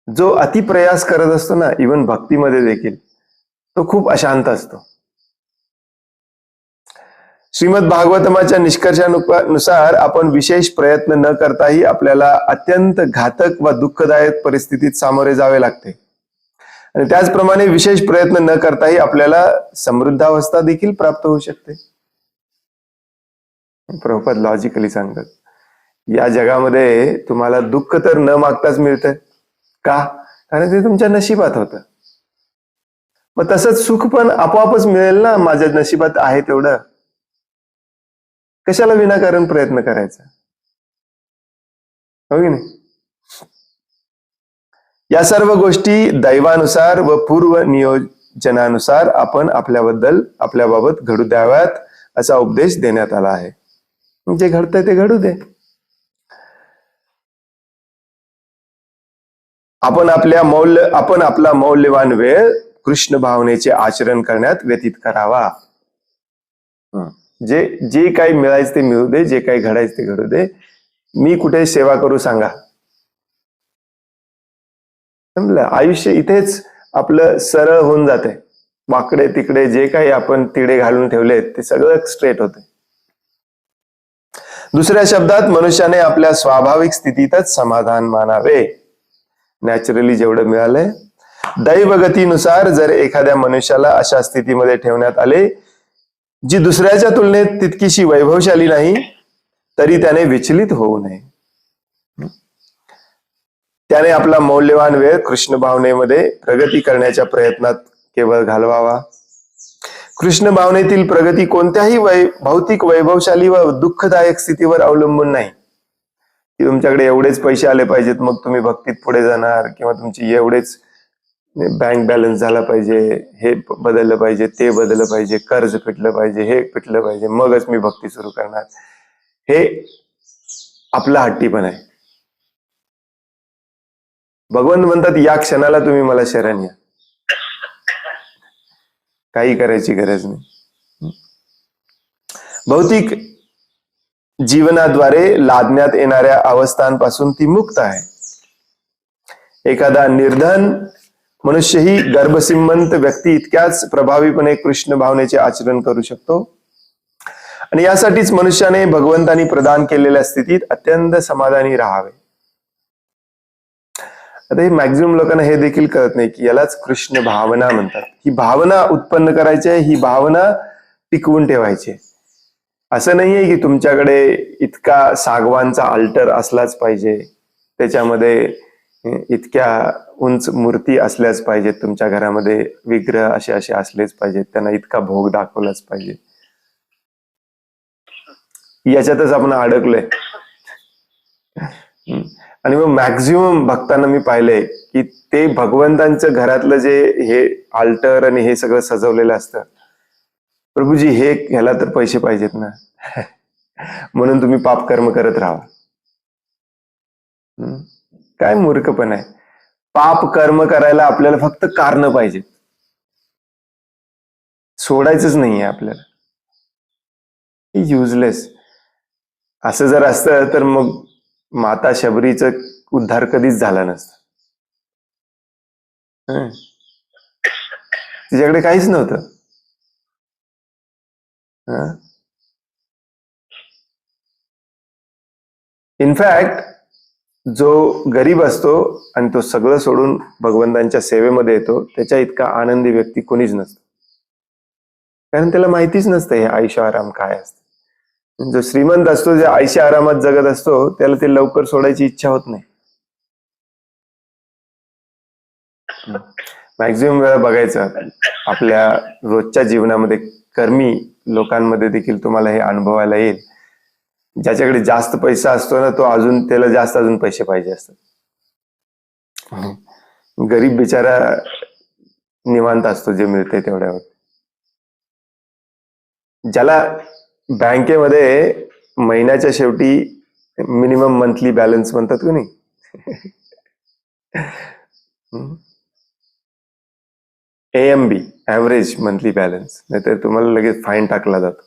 जो अतिप्रयास करत असतो ना, इव्हन भक्तीमध्ये देखील, तो खूप अशांत असतो. श्रीमद भागवतमाच्या निष्कर्षानुसार आपण विशेष प्रयत्न न करताही आपल्याला अत्यंत घातक व दुःखदायक परिस्थितीत सामोरे जावे लागते आणि त्याचप्रमाणे विशेष प्रयत्न न करताही आपल्याला समृद्धावस्था देखील प्राप्त होऊ शकते. प्रभुपाद लॉजिकली सांगतात, या जगामध्ये तुम्हाला दुःख तर न मागताच मिळतं. का? कारण ते तुमच्या नशिबात होतं. मग तसंच सुख पण आपोआपच मिळेल ना, माझ्या नशिबात आहे तेवढं. कशाला विनाकारण प्रयत्न करायचा? हो की नाही? या सर्व गोष्टी दैवानुसार व पूर्व नियोजनानुसार आपण आपल्याबाबत घडू द्याव्यात असा उपदेश देण्यात आला आहे. जे घडतंय ते घडू दे. आपण आपला मौल्यवान वेळ कृष्ण भावनेचे आचरण करण्यात व्यतीत करावा. जे काही मिळायचं ते मिळू दे, जे काही घडायचं ते घडू दे. मी कुठे सेवा करू सांगा? समजलं? आयुष्य इथेच आपलं सरळ होऊन जाते. वाकडे तिकडे जे काही आपण तिडे घालून ठेवले ते सगळं स्ट्रेट होते. दुसऱ्या शब्दात मनुष्याने आपल्या स्वाभाविक स्थितीतच समाधान मानावे. नॅचरली जेवढं मिळालंय, दैवगतीनुसार जर एखाद्या मनुष्याला अशा स्थितीमध्ये ठेवण्यात आले जी दुसऱ्याच्या तुलनेत तितकीशी वैभवशाली नाही, तरी त्याने विचलित होऊ नये. त्याने आपला मौल्यवान वेळ कृष्ण भावनेमध्ये प्रगती करण्याच्या प्रयत्नात केवळ घालवावा. कृष्ण भावनेतील प्रगती कोणत्याही भौतिक वैभवशाली व दुःखदायक स्थितीवर अवलंबून नाही की तुमच्याकडे एवढेच पैसे आले पाहिजेत मग तुम्ही भक्तीत पुढे जाणार, किंवा तुमची एवढेच बँक बॅलन्स झाला पाहिजे, हे बदललं पाहिजे, ते बदललं पाहिजे, कर्ज फिटलं पाहिजे, हे फिटलं पाहिजे, मगच मी भक्ती सुरू करणार. हे आपला हट्टीपण आहे. भगवंत म्हणतात, या क्षणाला तुम्ही मला शरण या, काही करायची गरज नाही. भौतिक जीवनाद्वारे लादण्यात येणाऱ्या अवस्थांपासून ती मुक्त आहे. एखादा निर्धन मनुष्यही गर्भसिंमंत व्यक्ती इतक्याच प्रभावीपणे कृष्ण भावनेचे आचरण करू शकतो आणि यासाठीच मनुष्याने भगवंतांनी प्रदान केलेल्या स्थितीत अत्यंत समाधानी राहावे. आता हे मॅक्झिमम लोकांना हे देखील कळत नाही की यालाच कृष्ण भावना म्हणतात. ही भावना उत्पन्न करायची आहे, ही भावना टिकवून ठेवायची. असं नाहीये की तुमच्याकडे इतका सागवानचा अल्टर असलाच पाहिजे, त्याच्यामध्ये इतक्या उंच मूर्ती असल्याच पाहिजेत, तुमच्या घरामध्ये विग्रह असे असे असलेच पाहिजेत, त्यांना इतका भोग दाखवलाच पाहिजे. याच्यातच आपण अडकलोय. आणि मग मॅक्झिमम भक्तांना मी पाहिलंय की ते भगवंतांचं घरातलं जे हे आल्टर आणि हे सगळं सजवलेलं असतं, प्रभूजी हे ह्याला तर पैसे पाहिजेत ना म्हणून तुम्ही पाप कर्म करत राहा. हम्म. काय मूर्खपण आहे. पाप कर्म करायला आपल्याला फक्त कारण पाहिजे, सोडायचंच नाहीये आपल्याला. युजलेस. असं जर असतं तर मग माता शबरीचं उद्धार कधीच झाला नसता. हं. तिच्याकडे काहीच नव्हतं. इनफॅक्ट जो गरीब असतो आणि तो सगळं सोडून भगवंतांच्या सेवेमध्ये येतो, त्याच्या इतका आनंदी व्यक्ती कोणीच नसतो. कारण त्याला माहितीच नसतं हे आयुष्य आराम काय असतं. जो श्रीमंत असतो, जे आयुष्य आरामात जगत असतो, त्याला ते लवकर सोडायची इच्छा होत नाही. मॅक्झिमम वेळा बघायचं आपल्या रोजच्या जीवनामध्ये कर्मी लोकांमध्ये देखील तुम्हाला हे अनुभवायला येईल. ज्याच्याकडे जास्त पैसा असतो ना, तो अजून त्याला जास्त अजून पैसे पाहिजे असतात. गरीब बिचारा निवांत असतो जे मिळते तेवढ्यावर. ज्याला बँकेमध्ये महिन्याच्या शेवटी मिनिमम मंथली बॅलन्स म्हणतात की नाही, AMB ऍव्हरेज मंथली बॅलन्स, नाहीतर तुम्हाला लगेच फाईन टाकला जातो.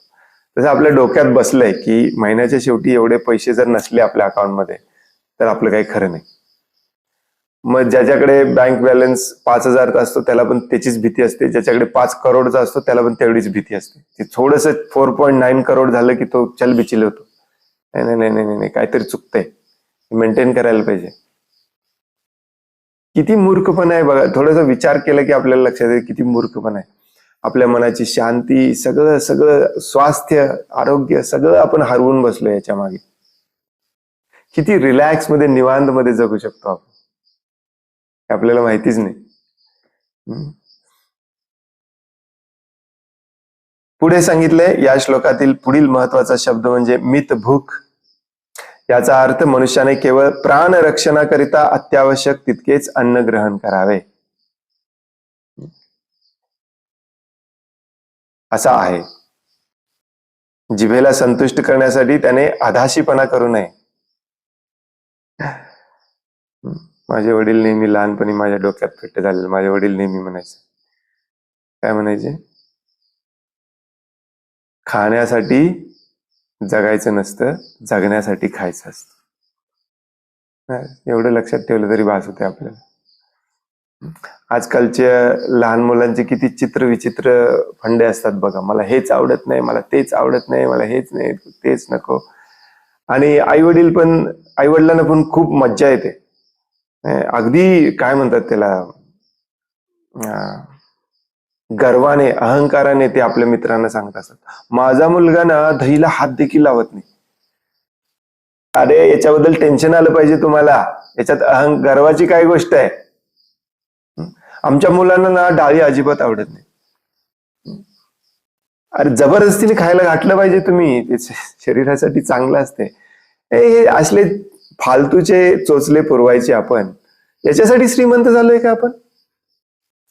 तसं आपल्या डोक्यात बसलंय की महिन्याच्या शेवटी एवढे पैसे जर नसले आपल्या अकाउंटमध्ये तर आपलं काही खरं नाही. मग ज्याच्याकडे बँक बॅलन्स 5,000 असतो त्याला पण त्याचीच भीती असते, ज्याच्याकडे 5 करोडचा असतो त्याला पण तेवढीच भीती असते. ते थोडंसं 4.9 करोड झालं की तो चल बिचिल होतो. नाही नाही नाही नाही नाही, काहीतरी चुकतंय, मेंटेन करायला पाहिजे. किती मूर्खपणा आहे बघा. थोडासा विचार केला की आपल्याला लक्षात येईल किती मूर्खपणा आहे. आपल्या मनाची शांती, सगळं सगळं स्वास्थ्य, आरोग्य सगळं आपण हरवून बसलो याच्या मागे. किती रिलॅक्स मध्ये, निवांत मध्ये जगू शकतो आपण, आपल्याला माहितीच नाही. पुढे सांगितलंय या श्लोकातील पुढील महत्वाचा शब्द म्हणजे मित भूक. याचा अर्थ मनुष्याने केवळ प्राण रक्षणाकरिता अत्यावश्यक तितकेच अन्न ग्रहण करावे असा आहे. जिभेला संतुष्ट करण्यासाठी त्याने अधाशीपणा करू नये. माझे वडील नेहमी लहानपणी माझ्या डोक्यात फिट्ट झालेले. माझे वडील नेहमी म्हणायचे, काय म्हणायचे, खाण्यासाठी जगायचं नसतं, जगण्यासाठी खायचं असतं. एवढं लक्षात ठेवलं तरी भास होते आपल्याला. आजकालच्या लहान मुलांचे किती चित्र विचित्र फंडे असतात बघा. मला हेच आवडत नाही, मला तेच आवडत नाही, मला हेच नाही, तेच नको. आणि आईवडिलांना पण खूप मज्जा येते. अगदी काय म्हणतात त्याला, गर्वाने, अहंकाराने ते आपल्या मित्रांना सांगत असतात, माझा मुलगा ना दहीला हात देखील लावत नाही. अरे याच्याबद्दल टेन्शन आलं पाहिजे तुम्हाला. याच्यात गर्वाची काय गोष्ट आहे. आमच्या मुलांना ना डाळी अजिबात आवडत नाही. अरे जबरदस्तीने खायला घातलं पाहिजे तुम्ही, शरीरासाठी चांगलं असते. हे असले फालतूचे चोचले पुरवायचे आपण. याच्यासाठी श्रीमंत झालोय का आपण?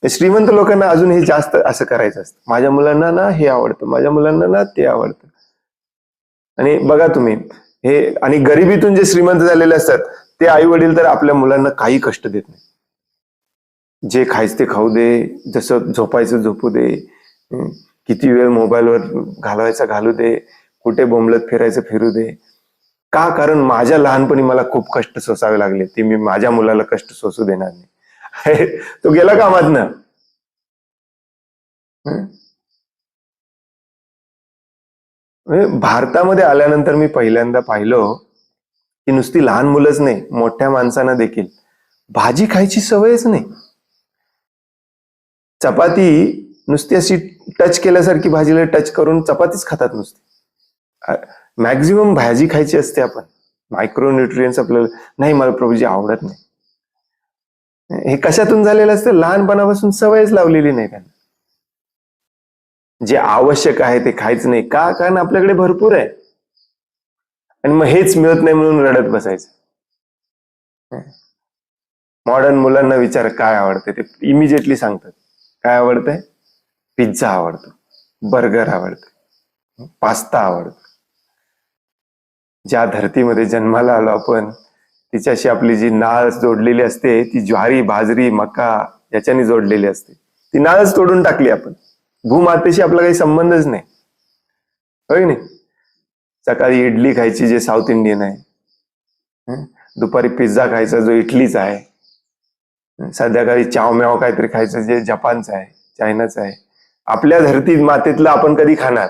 श्रीमंत लोकांना अजून हे जास्त असं करायचं असतं, माझ्या मुलांना ना हे आवडतं, माझ्या मुलांना ना ते आवडतं. आणि बघा तुम्ही हे, आणि गरिबीतून जे श्रीमंत झालेले असतात ते आई वडील तर आपल्या मुलांना काही कष्ट देत नाही. जे खायचं ते खाऊ दे, जसं झोपायचं झोपू दे, किती वेळ मोबाईलवर घालवायचा घालू दे, कुठे बोंबलत फिरायचं फिरू दे. का? कारण माझ्या लहानपणी मला खूप कष्ट सोसावे लागले, ते मी माझ्या मुलाला कष्ट सोसू देणार नाही. तो गेला कामातनं. भारतामध्ये आल्यानंतर मी पहिल्यांदा पाहिलं की नुसती लहान मुलंच नाही, मोठ्या माणसांना देखील भाजी खायची सवयच नाही. चपाती नुसती अशी टच केल्यासारखी भाजीला टच करून चपातीच खातात नुसती. मॅक्झिमम भाजी खायची असते आपण, मायक्रोन्यूट्रियन्स आपल्याला नाही, मला प्रभूजी आवडत नाही. हे कशातून झालेलं असतं? लहानपणापासून सवयच लावलेली नाही त्यांना. जे आवश्यक आहे ते खायचं नाही. का? कारण आपल्याकडे भरपूर आहे आणि मग हेच मिळत नाही म्हणून रडत बसायचं. मॉडर्न मुलांना विचार काय आवडते, ते इमिजिएटली सांगतात. काय आवडतंय? पिझ्झा आवडतो, बर्गर आवडतो, पास्ता आवडतो. ज्या धरतीमध्ये जन्माला आलो आपण, तिच्याशी आपली जी नाळ जोडलेली असते ती ज्वारी, बाजरी, मका याच्याने जोडलेली असते. ती नाळच तोडून टाकली आपण. भूमातेशी आपला काही संबंधच नाही, होय की नाही? सकाळी इडली खायची जे साऊथ इंडियन आहे, दुपारी पिझ्झा खायचा जो इटलीचा आहे, संध्याकाळी चाव म्याव काहीतरी खायचं जे जपानचं आहे, चायनाचं आहे. आपल्या धरती मातेतलं आपण कधी खाणार?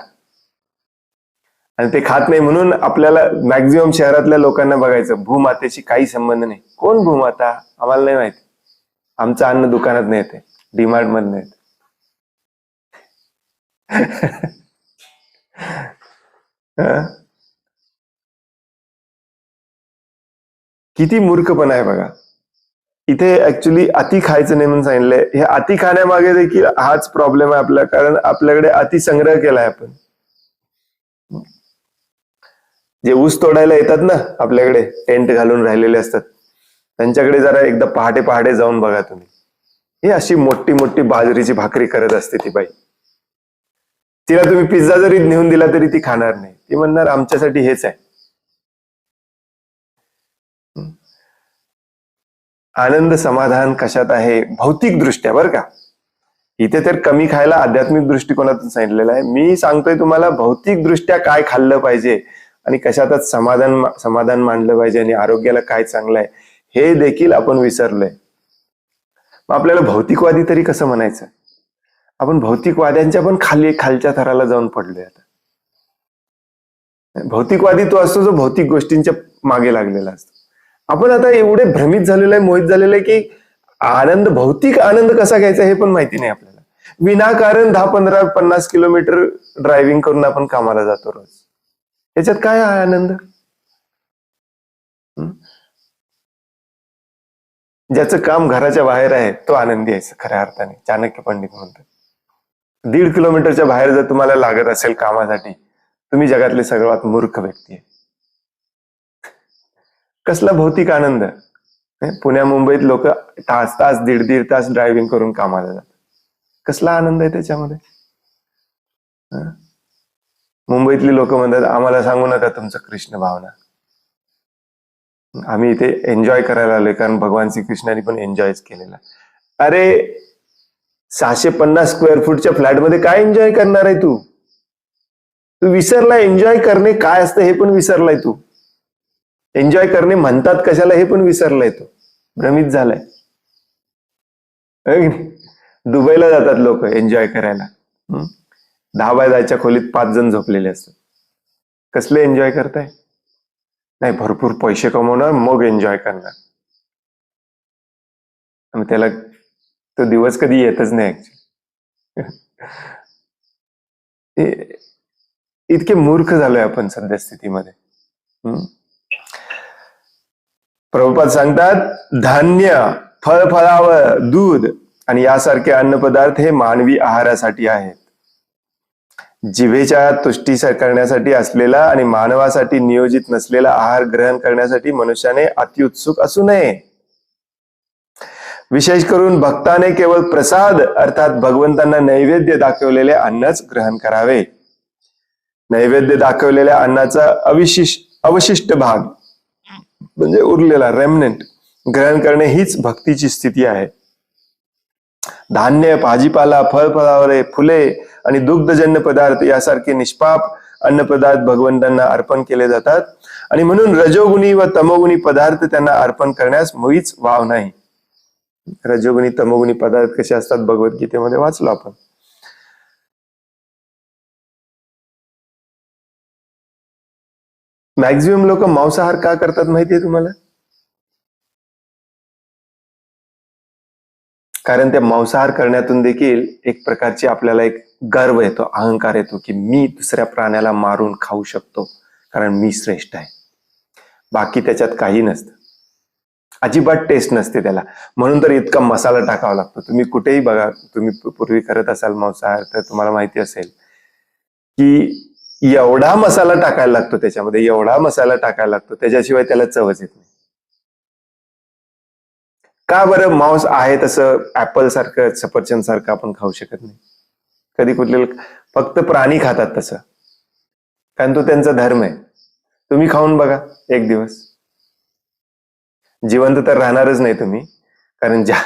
आणि ते खात नाही म्हणून आपल्याला मॅक्झिमम शहरातल्या लोकांना बघायचं भूमातेशी काही संबंध नाही. कोण भूमाता? आम्हाला नाही माहिती. आमचं अन्न दुकानात नाही येते, डीमार्ट मधनं येते. हं? किती मूर्खपणा आहे बघा. इथे ऍक्च्युली अति खायचं नाही म्हणून सांगितलंय. हे अति खाण्यामागे देखील हाच प्रॉब्लेम आहे आपला, कारण आपल्याकडे अति संग्रह केलाय आपण. जे ऊस तोडायला येतात ना आपल्याकडे, टेंट घालून राहिलेले असतात, त्यांच्याकडे जरा एकदा पहाटे पहाटे जाऊन बघा तुम्ही. ही अशी मोठी मोठी बाजरीची भाकरी करत असते ती बाई. तिला तुम्ही पिझ्झा जरी नेऊन दिला तरी ती खाणार नाही. ती म्हणणार आमच्यासाठी हेच आहे. आनंद समाधान कशात आहे? भौतिक दृष्ट्या, बरं का. इथे तर कमी खायला आध्यात्मिक दृष्टिकोनातून सांगितलेलं आहे. मी सांगतोय तुम्हाला भौतिक दृष्ट्या काय खाल्लं पाहिजे आणि कशातच समाधान मांडलं पाहिजे आणि आरोग्याला काय चांगलं आहे हे देखील आपण विसरलोय. मग आपल्याला भौतिकवादी तरी कसं म्हणायचं? आपण भौतिकवाद्यांच्या पण खालच्या थराला जाऊन पडलोय आता. भौतिकवादी तो असतो जो भौतिक गोष्टींच्या मागे लागलेला असतो. आपण आता एवढे भ्रमित झालेलो आहे, मोहित झालेलं आहे की आनंद, भौतिक आनंद कसा घ्यायचा हे पण माहिती नाही आपल्याला. विनाकारण 10, 15, 50 किलोमीटर ड्रायव्हिंग करून आपण कामाला जातो रोज. याच्यात काय आहे आनंद? ज्याचं काम घराच्या बाहेर आहे तो आनंदी आहे खऱ्या अर्थाने, चाणक्य पंडित म्हणतात. 1.5 किलोमीटरच्या बाहेर जर तुम्हाला लागत असेल कामासाठी, तुम्ही जगातले सर्वात मूर्ख व्यक्ती आहे. कसला भौतिक आनंद? पुण्या मुंबईत लोक तास 1.5 तास ड्रायव्हिंग करून कामाला जातात. कसला आनंद आहे त्याच्यामध्ये? मुंबईतली लोक म्हणतात आम्हाला सांगू नका तुमचं कृष्ण भावना, आम्ही इथे एन्जॉय करायला आलोय, कारण भगवान श्रीकृष्णाने पण एन्जॉयच केलेला. अरे 650 स्क्वेअर फूटच्या फ्लॅटमध्ये काय एन्जॉय करणार आहे तू? तू विसरलाय एन्जॉय करणे काय असतं हे पण विसरलाय तू. एन्जॉय करणे म्हणतात कशाला हे पण विसरलाय तू. भ्रमित झालाय. दुबईला जातात लोक एन्जॉय करायला. 10 बाय 10च्या खोलीत 5 जण झोपलेले असतात. कसले एन्जॉय करताय? नाही, भरपूर पैसे कमवणार मग एन्जॉय करणार. आणि त्याला तो दिवस कधी येतच नाही ऍक्च्युली. इतके मूर्ख झालोय आपण सध्या स्थितीमध्ये. प्रभुपाद सांगतात धान्य, फळफळावळ, दूध आणि यासारखे अन्नपदार्थ हे मानवी आहारासाठी आहेत. जिभेच्या तुष्टी करण्यासाठी असलेला आणि मानवासाठी नियोजित नसलेला आहार ग्रहण करण्यासाठी मनुष्याने अतिउत्सुक असू नये. विशेष करून भक्ताने केवळ प्रसाद अर्थात भगवंतांना नैवेद्य दाखवलेले अन्नच ग्रहण करावे. नैवेद्य दाखवलेल्या अन्नाचा अवशिष्ट भाग म्हणजे उरलेला रेमनेंट ग्रहण करणे हीच भक्तीची स्थिती आहे. धान्य, भाजीपाला, फळफळावळे, फुले आणि दुग्धजन्य पदार्थ यासारखे निष्पाप अन्नपदार्थ भगवंतांना अर्पण केले जातात आणि म्हणून रजोगुणी व तमोगुणी पदार्थ त्यांना अर्पण करण्यास मुळीच वाव नाही. रजोगुणी तमोगुणी पदार्थ कसे असतात भगवद्गीतेमध्ये वाचलो आपण. मॅक्झिमम लोक मांसाहार का करतात माहितीये तुम्हाला? कारण त्या मांसाहार करण्यातून देखील एक प्रकारची आपल्याला एक गर्व येतो, अहंकार येतो की मी दुसऱ्या प्राण्याला मारून खाऊ शकतो कारण मी श्रेष्ठ आहे. बाकी त्याच्यात काही नसतं, अजिबात टेस्ट नसते त्याला. म्हणून तर इतका मसाला टाकावा लागतो. तुम्ही कुठेही बघा, तुम्ही पूर्वी करत असाल मांसाहार तर तुम्हाला माहिती असेल की एवढा मसाला टाकायला लागतो त्याच्यामध्ये, एवढा मसाला टाकायला लागतो, त्याच्याशिवाय त्याला चवच येत नाही. का बरं मांस आहे तसं ऍपल सारखं सफरचंद सारखं आपण खाऊ शकत नाही? कधी कुठले फक्त प्राणी खातात तसं, कारण तो त्यांचा धर्म आहे. तुम्ही खाऊन बघा एक दिवस, जिवंत तर राहणारच नाही तुम्ही, कारण ज्या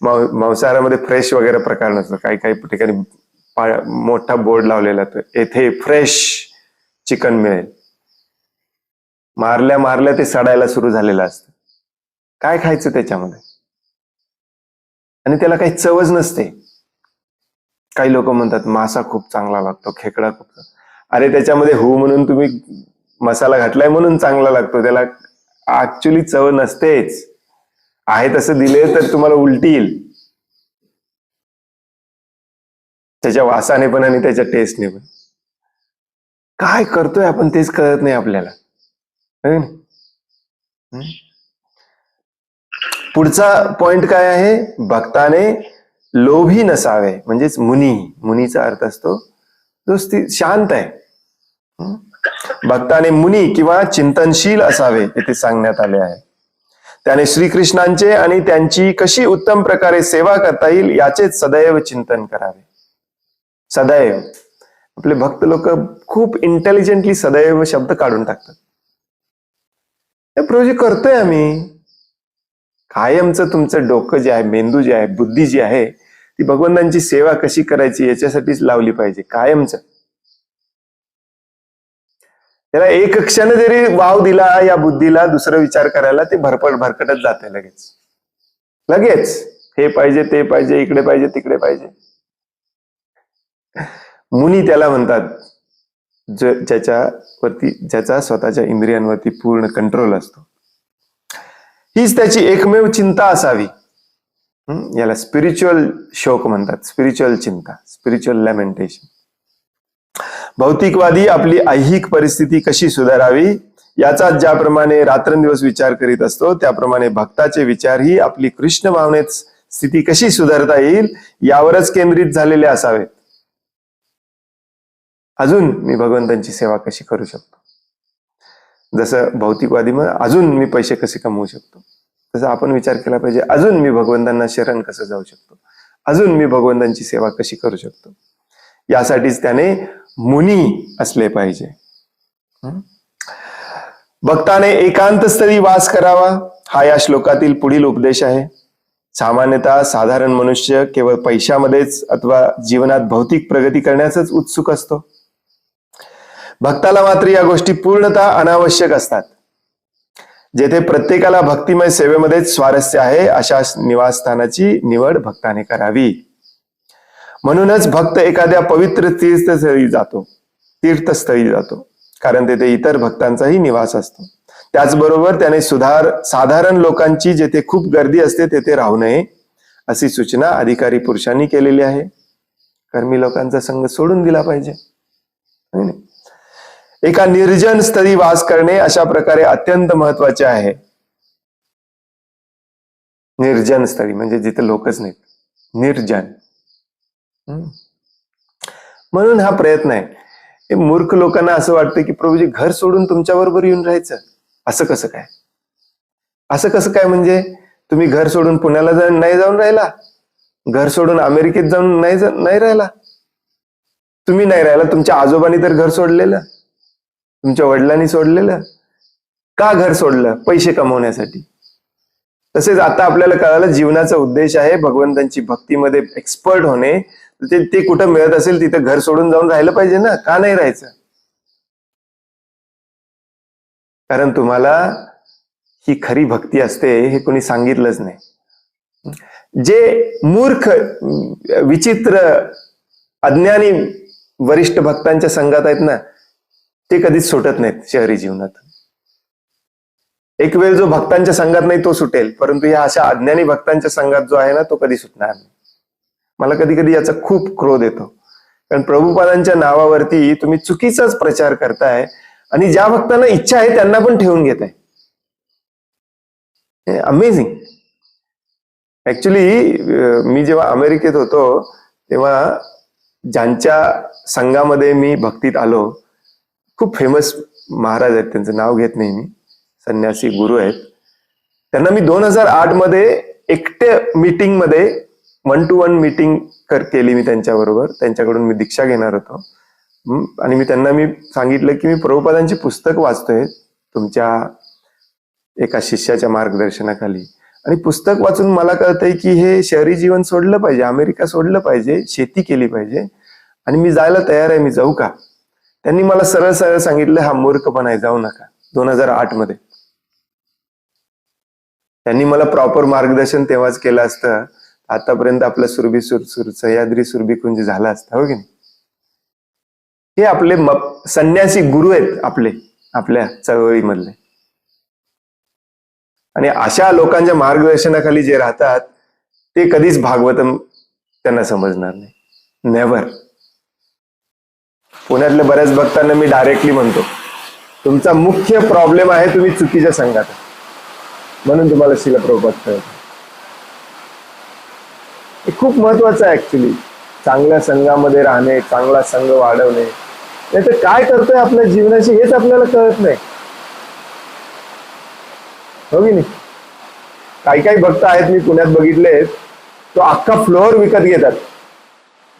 मांसाहारामध्ये फ्रेश वगैरे प्रकार नसतो. काही काही ठिकाणी मोठा बोर्ड लावलेला तर येथे फ्रेश चिकन मिळेल. मारल्या ते सडायला सुरू झालेलं असतं. काय खायचं त्याच्यामध्ये? आणि त्याला काही चवच नसते. काही लोक म्हणतात मासा खूप चांगला लागतो, खेकडा खूप. अरे त्याच्यामध्ये म्हणून तुम्ही मसाला घातलाय म्हणून चांगला लागतो, त्याला ऍक्च्युली चव नसतेच. आहे तसं दिले तर तुम्हाला उलटी येईल, त्याच्या वासाने पण आणि त्याच्या टेस्टने पण. काय करतोय आपण तेच कळत नाही आपल्याला. पुढचा पॉइंट काय आहे? भक्ताने लोभी नसावे, म्हणजेच मुनीचा अर्थ असतो जो शांत आहे. भक्ताने मुनी किंवा चिंतनशील असावे इथे सांगण्यात आले आहे. त्याने श्रीकृष्णांचे आणि त्यांची कशी उत्तम प्रकारे सेवा करता येईल याचेच सदैव चिंतन करावे. सदैव. आपले भक्त लोक खूप इंटेलिजंटली सदैव शब्द काढून टाकतात. हे प्रोजेक्ट करतोय आम्ही. कायमचं तुमचं डोकं जे आहे, मेंदू जे आहे, बुद्धी जी आहे, ती भगवंतांची सेवा कशी करायची याच्यासाठीच लावली पाहिजे कायमचं. त्याला एक क्षण जरी वाव दिला या बुद्धीला दुसरा विचार करायला, ते भरकटत जाते लगेच. हे पाहिजे, ते पाहिजे, इकडे पाहिजे, तिकडे पाहिजे. मुनी त्याला म्हणतात ज्याचा स्वतःच्या इंद्रियांवरती पूर्ण कंट्रोल असतो. हीच त्याची एकमेव चिंता असावी. याला स्पिरिच्युअल शोक म्हणतात, स्पिरिच्युअल चिंता, स्पिरिच्युअल लॅमेंटेशन. भौतिकवादी आपली ऐहिक परिस्थिती कशी सुधारावी याचा ज्याप्रमाणे रात्रंदिवस विचार करीत असतो, त्याप्रमाणे भक्ताचे विचारही आपली कृष्ण भावनेत स्थिती कशी सुधारता येईल यावरच केंद्रित झालेले असावेत. अजून मी भगवंतांची सेवा कशी करू शकतो, जसं भौतिकवादी मग अजून मी पैसे कसे कमवू शकतो, तसं आपण विचार केला पाहिजे अजून मी भगवंतांना शरण कसं जाऊ शकतो, अजून मी भगवंतांची सेवा कशी करू शकतो. यासाठीच त्याने मुनी असले पाहिजे. भक्ताने एकांत स्थळी वास करावा हा या श्लोकातील पुढील उपदेश आहे. सामान्यतः साधारण मनुष्य केवळ पैशामध्येच अथवा जीवनात भौतिक प्रगती करण्यासच उत्सुक असतो. भक्ताला मात्र या गोष्टी पूर्णतः अनावश्यक असतात. जेथे प्रत्येकाला भक्तिमय सेवेमध्येच स्वारस्य आहे अशा निवासस्थानाची निवड भक्ताने करावी. म्हणूनच भक्त एखाद्या पवित्र तीर्थस्थळी जातो, कारण तेथे इतर भक्तांचाही निवास असतो. त्याचबरोबर त्याने साधारण लोकांची जेथे खूप गर्दी असते तेथे राहू नये अशी सूचना अधिकारी पुरुषांनी केलेली आहे. कर्मी लोकांचा संग सोडून दिला पाहिजे. एका निर्जन स्थळी वास करणे अशा प्रकारे अत्यंत महत्वाचे आहे. निर्जन स्थळी म्हणजे जिथे लोकच नाहीत, निर्जन. म्हणून हा प्रयत्न आहे. हे मूर्ख लोकांना असं वाटतं की प्रभूजी घर सोडून तुमच्या बरोबर येऊन राहायचं, असं कसं काय? असं कसं काय म्हणजे तुम्ही घर सोडून पुण्याला नाही जाऊन राहिला, घर सोडून अमेरिकेत जाऊन नाही राहिला, तुम्ही नाही राहिला, तुमच्या आजोबांनी तर घर सोडलेलं, तुमच्या वडिलांनी सोडलेलं. का घर सोडलं? पैसे कमवण्यासाठी. तसेच आता आपल्याला कळालं जीवनाचा उद्देश आहे भगवंतांची भक्तीमध्ये एक्सपर्ट होणे. ते कुठं मिळत असेल तिथं घर सोडून जाऊन राहिलं पाहिजे ना, का नाही राहायचं? कारण तुम्हाला ही खरी भक्ती असते हे कोणी सांगितलंच नाही. जे मूर्ख, विचित्र, अज्ञानी वरिष्ठ भक्तांच्या संघात आहेत ना, ते कधीच सुटत नाहीत शहरी जीवनात. एक वेळ जो भक्तांच्या संघात नाही तो सुटेल, परंतु या अशा अज्ञानी भक्तांच्या संघात जो आहे ना तो कधी सुटणार नाही. मला कधी कधी याचा खूप क्रोध येतो, कारण प्रभुपादांच्या नावावरती तुम्ही चुकीचाच प्रचार करताय आणि ज्या भक्तांना इच्छा आहे त्यांना पण ठेवून घेताय. अमेझिंग. ऍक्च्युली मी जेव्हा अमेरिकेत होतो तेव्हा ज्यांच्या संघामध्ये मी भक्तीत आलो, खूप फेमस महाराज आहेत, त्यांचं नाव घेत नाही मी, संन्यासी गुरु आहेत. त्यांना मी 2008 मध्ये एकट्या मीटिंग मध्ये 1 to 1 मीटिंग केली मी त्यांच्याबरोबर. त्यांच्याकडून मी दीक्षा घेणार होतो. आणि मी त्यांना सांगितलं की मी प्रभुपादांची पुस्तक वाचतोय तुमच्या एका शिष्याच्या मार्गदर्शनाखाली, आणि पुस्तक वाचून मला कळतंय की हे शहरी जीवन सोडलं पाहिजे, अमेरिका सोडलं पाहिजे, शेती केली पाहिजे, आणि मी जायला तयार आहे, मी जाऊ का? त्यांनी मला सरळ सरळ सांगितलं, हा मूर्खपणा आहे, जाऊ नका. 2008 मध्ये त्यांनी मला प्रॉपर मार्गदर्शन तेव्हाच केलं असतं, आतापर्यंत आपलं सह्याद्री सुरभिकुंज झाला असतं, हो की नाही? हे आपले संन्यासी गुरु आहेत आपल्या चळवळीमधले, आणि अशा लोकांच्या मार्गदर्शनाखाली जे राहतात ते कधीच भागवतम त्यांना समजणार नाही, नेव्हर. पुण्यातल्या बऱ्याच भक्तांना मी डायरेक्टली म्हणतो, तुमचा मुख्य प्रॉब्लेम आहे तुम्ही चुकीच्या संघात, म्हणून तुम्हाला श्रील प्रभुपाद कळत. हे खूप महत्वाचं आहे ऍक्च्युली, चांगल्या संघामध्ये राहणे, चांगला संघ वाढवणे. नाही तर काय करतोय आपल्या जीवनाशी हेच आपल्याला कळत नाही, हो की नाही? काही भक्त आहेत मी पुण्यात बघितले, तो अख्खा फ्लोअर विकत घेतात.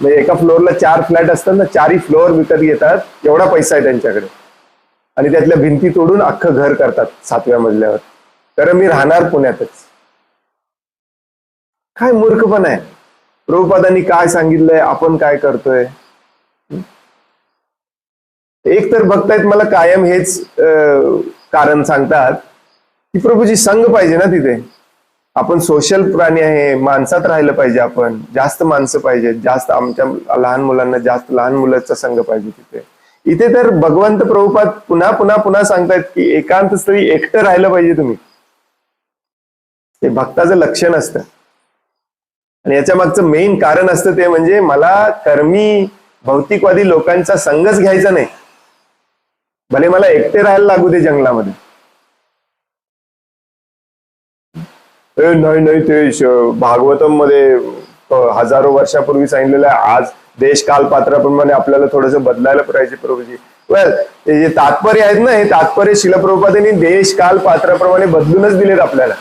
म्हणजे एका फ्लोअरला 4 फ्लॅट असतात ना, 4ही फ्लोअर विकत घेतात, एवढा पैसा आहे त्यांच्याकडे, आणि त्यातल्या भिंती तोडून अख्खं घर करतात 7व्या मजल्यावर. तर मी राहणार पुण्यातच. काय मूर्खपण आहे. प्रभुपादांनी काय सांगितलंय, आपण काय करतोय? एक तर भक्त आहेत मला कायम हेच कारण सांगतात की प्रभूजी संघ पाहिजे ना तिथे, आपण सोशल प्राणी आहे, माणसात राहिलं पाहिजे, आपण जास्त माणसं पाहिजे, जास्त आमच्या लहान मुलांना जास्त लहान मुलांचा संघ पाहिजे तिथे. इथे तर भगवंत प्रभुपाद पुन्हा पुन्हा पुन्हा सांगतायत की एकांत स्थळी एकटं राहिलं पाहिजे तुम्ही. हे भक्ताचं लक्षण असतं, आणि याच्या मागचं मेन कारण असतं ते म्हणजे मला कर्मी भौतिकवादी लोकांचा संघच घ्यायचा नाही, भले मला एकटे राहायला लागू दे जंगलामध्ये. नाही ते भागवतम मध्ये हजारो वर्षापूर्वी सांगितलेलं आहे, आज देश काल पात्राप्रमाणे आपल्याला थोडंसं बदलायला पाहिजे प्रभूजी. वेल, हे जे तात्पर्य आहेत ना, हे तात्पर्य श्रील प्रभुपादांनी देश काल पात्राप्रमाणे बदलूनच दिलेत आपल्याला,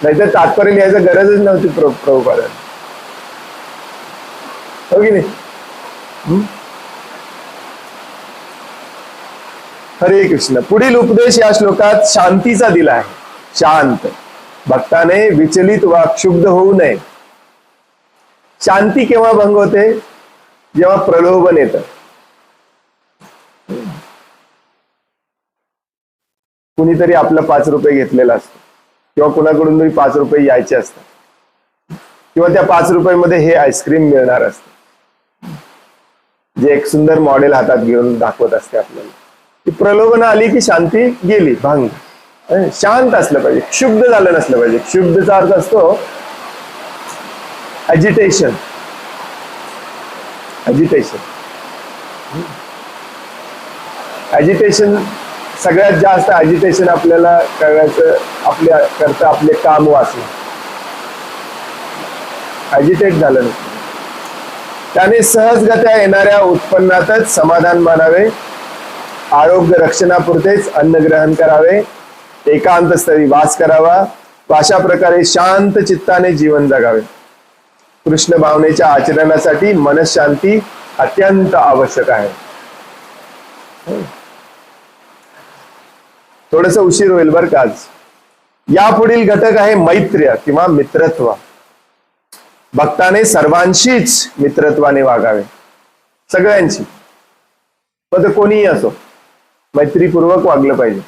नाहीतर तात्पर्य लिहायची गरजच नव्हती प्रभुपादांनी, हो की नाही? हरे कृष्ण. पुढील उपदेश या श्लोकात शांतीचा दिला आहे. शांत भक्ताने विचलित वा क्षुब्ध होऊ नये. शांती केव्हा भंग होते? जेव्हा प्रलोभन येतं. कुणीतरी आपला 5 रुपये घेतलेला असतो, किंवा कुणाकडून तरी 5 रुपये यायचे असतात, किंवा त्या 5 रुपयामध्ये हे आईस्क्रीम मिळणार असतं, जे एक सुंदर मॉडेल हातात घेऊन दाखवत असते आपल्याला. ती प्रलोभन आली की शांती गेली, भंग. शांत असलं पाहिजे, क्षुब्ध झालं नसलं पाहिजे. क्षुब्धचा अर्थ असतो अजिटेशन. अजिटेशन सगळ्यात जास्त अजिटेशन आपल्याला करायचं, आपल्या करता आपले काम वाचणं. अजिटेट झालं नसतं. त्याने सहजगत्या येणाऱ्या उत्पन्नातच समाधान मानावे, आरोग्य रक्षणापुरतेच अन्न ग्रहण करावे, एकांत स्थळी वास करावा, अशा प्रकारे शांत चित्ताने जीवन जगावे. कृष्ण भावनेच्या आचरणासाठी मनशांती अत्यंत आवश्यक आहे. थोडस उशीर होईल बरं का आज. यापुढील घटक आहे मैत्र्य किंवा मित्रत्व. भक्ताने सर्वांशीच मित्रत्वाने वागावे, सगळ्यांशी, मग ते कोणीही असो, मैत्रीपूर्वक वागलं पाहिजे.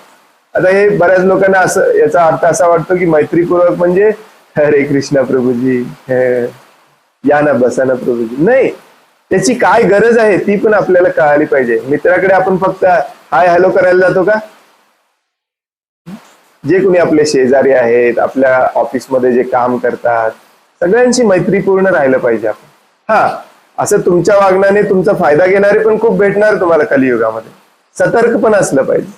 आता हे बऱ्याच लोकांना असं याचा अर्थ असा वाटतो की मैत्रीपूर्वक म्हणजे हरे कृष्ण प्रभूजी, या ना बसा ना प्रभूजी. नाही, त्याची काय गरज आहे ती पण आपल्याला कळाली पाहिजे. मित्राकडे आपण फक्त हाय हॅलो करायला जातो का? जे कोणी आपले शेजारी आहेत, आपल्या ऑफिसमध्ये जे काम करतात, सगळ्यांशी मैत्रीपूर्ण राहिलं पाहिजे आपण. हा, असं तुमच्या वागण्याने तुमचा फायदा घेणारे पण खूप भेटणार तुम्हाला कलियुगामध्ये. सतर्क पण असलं पाहिजे.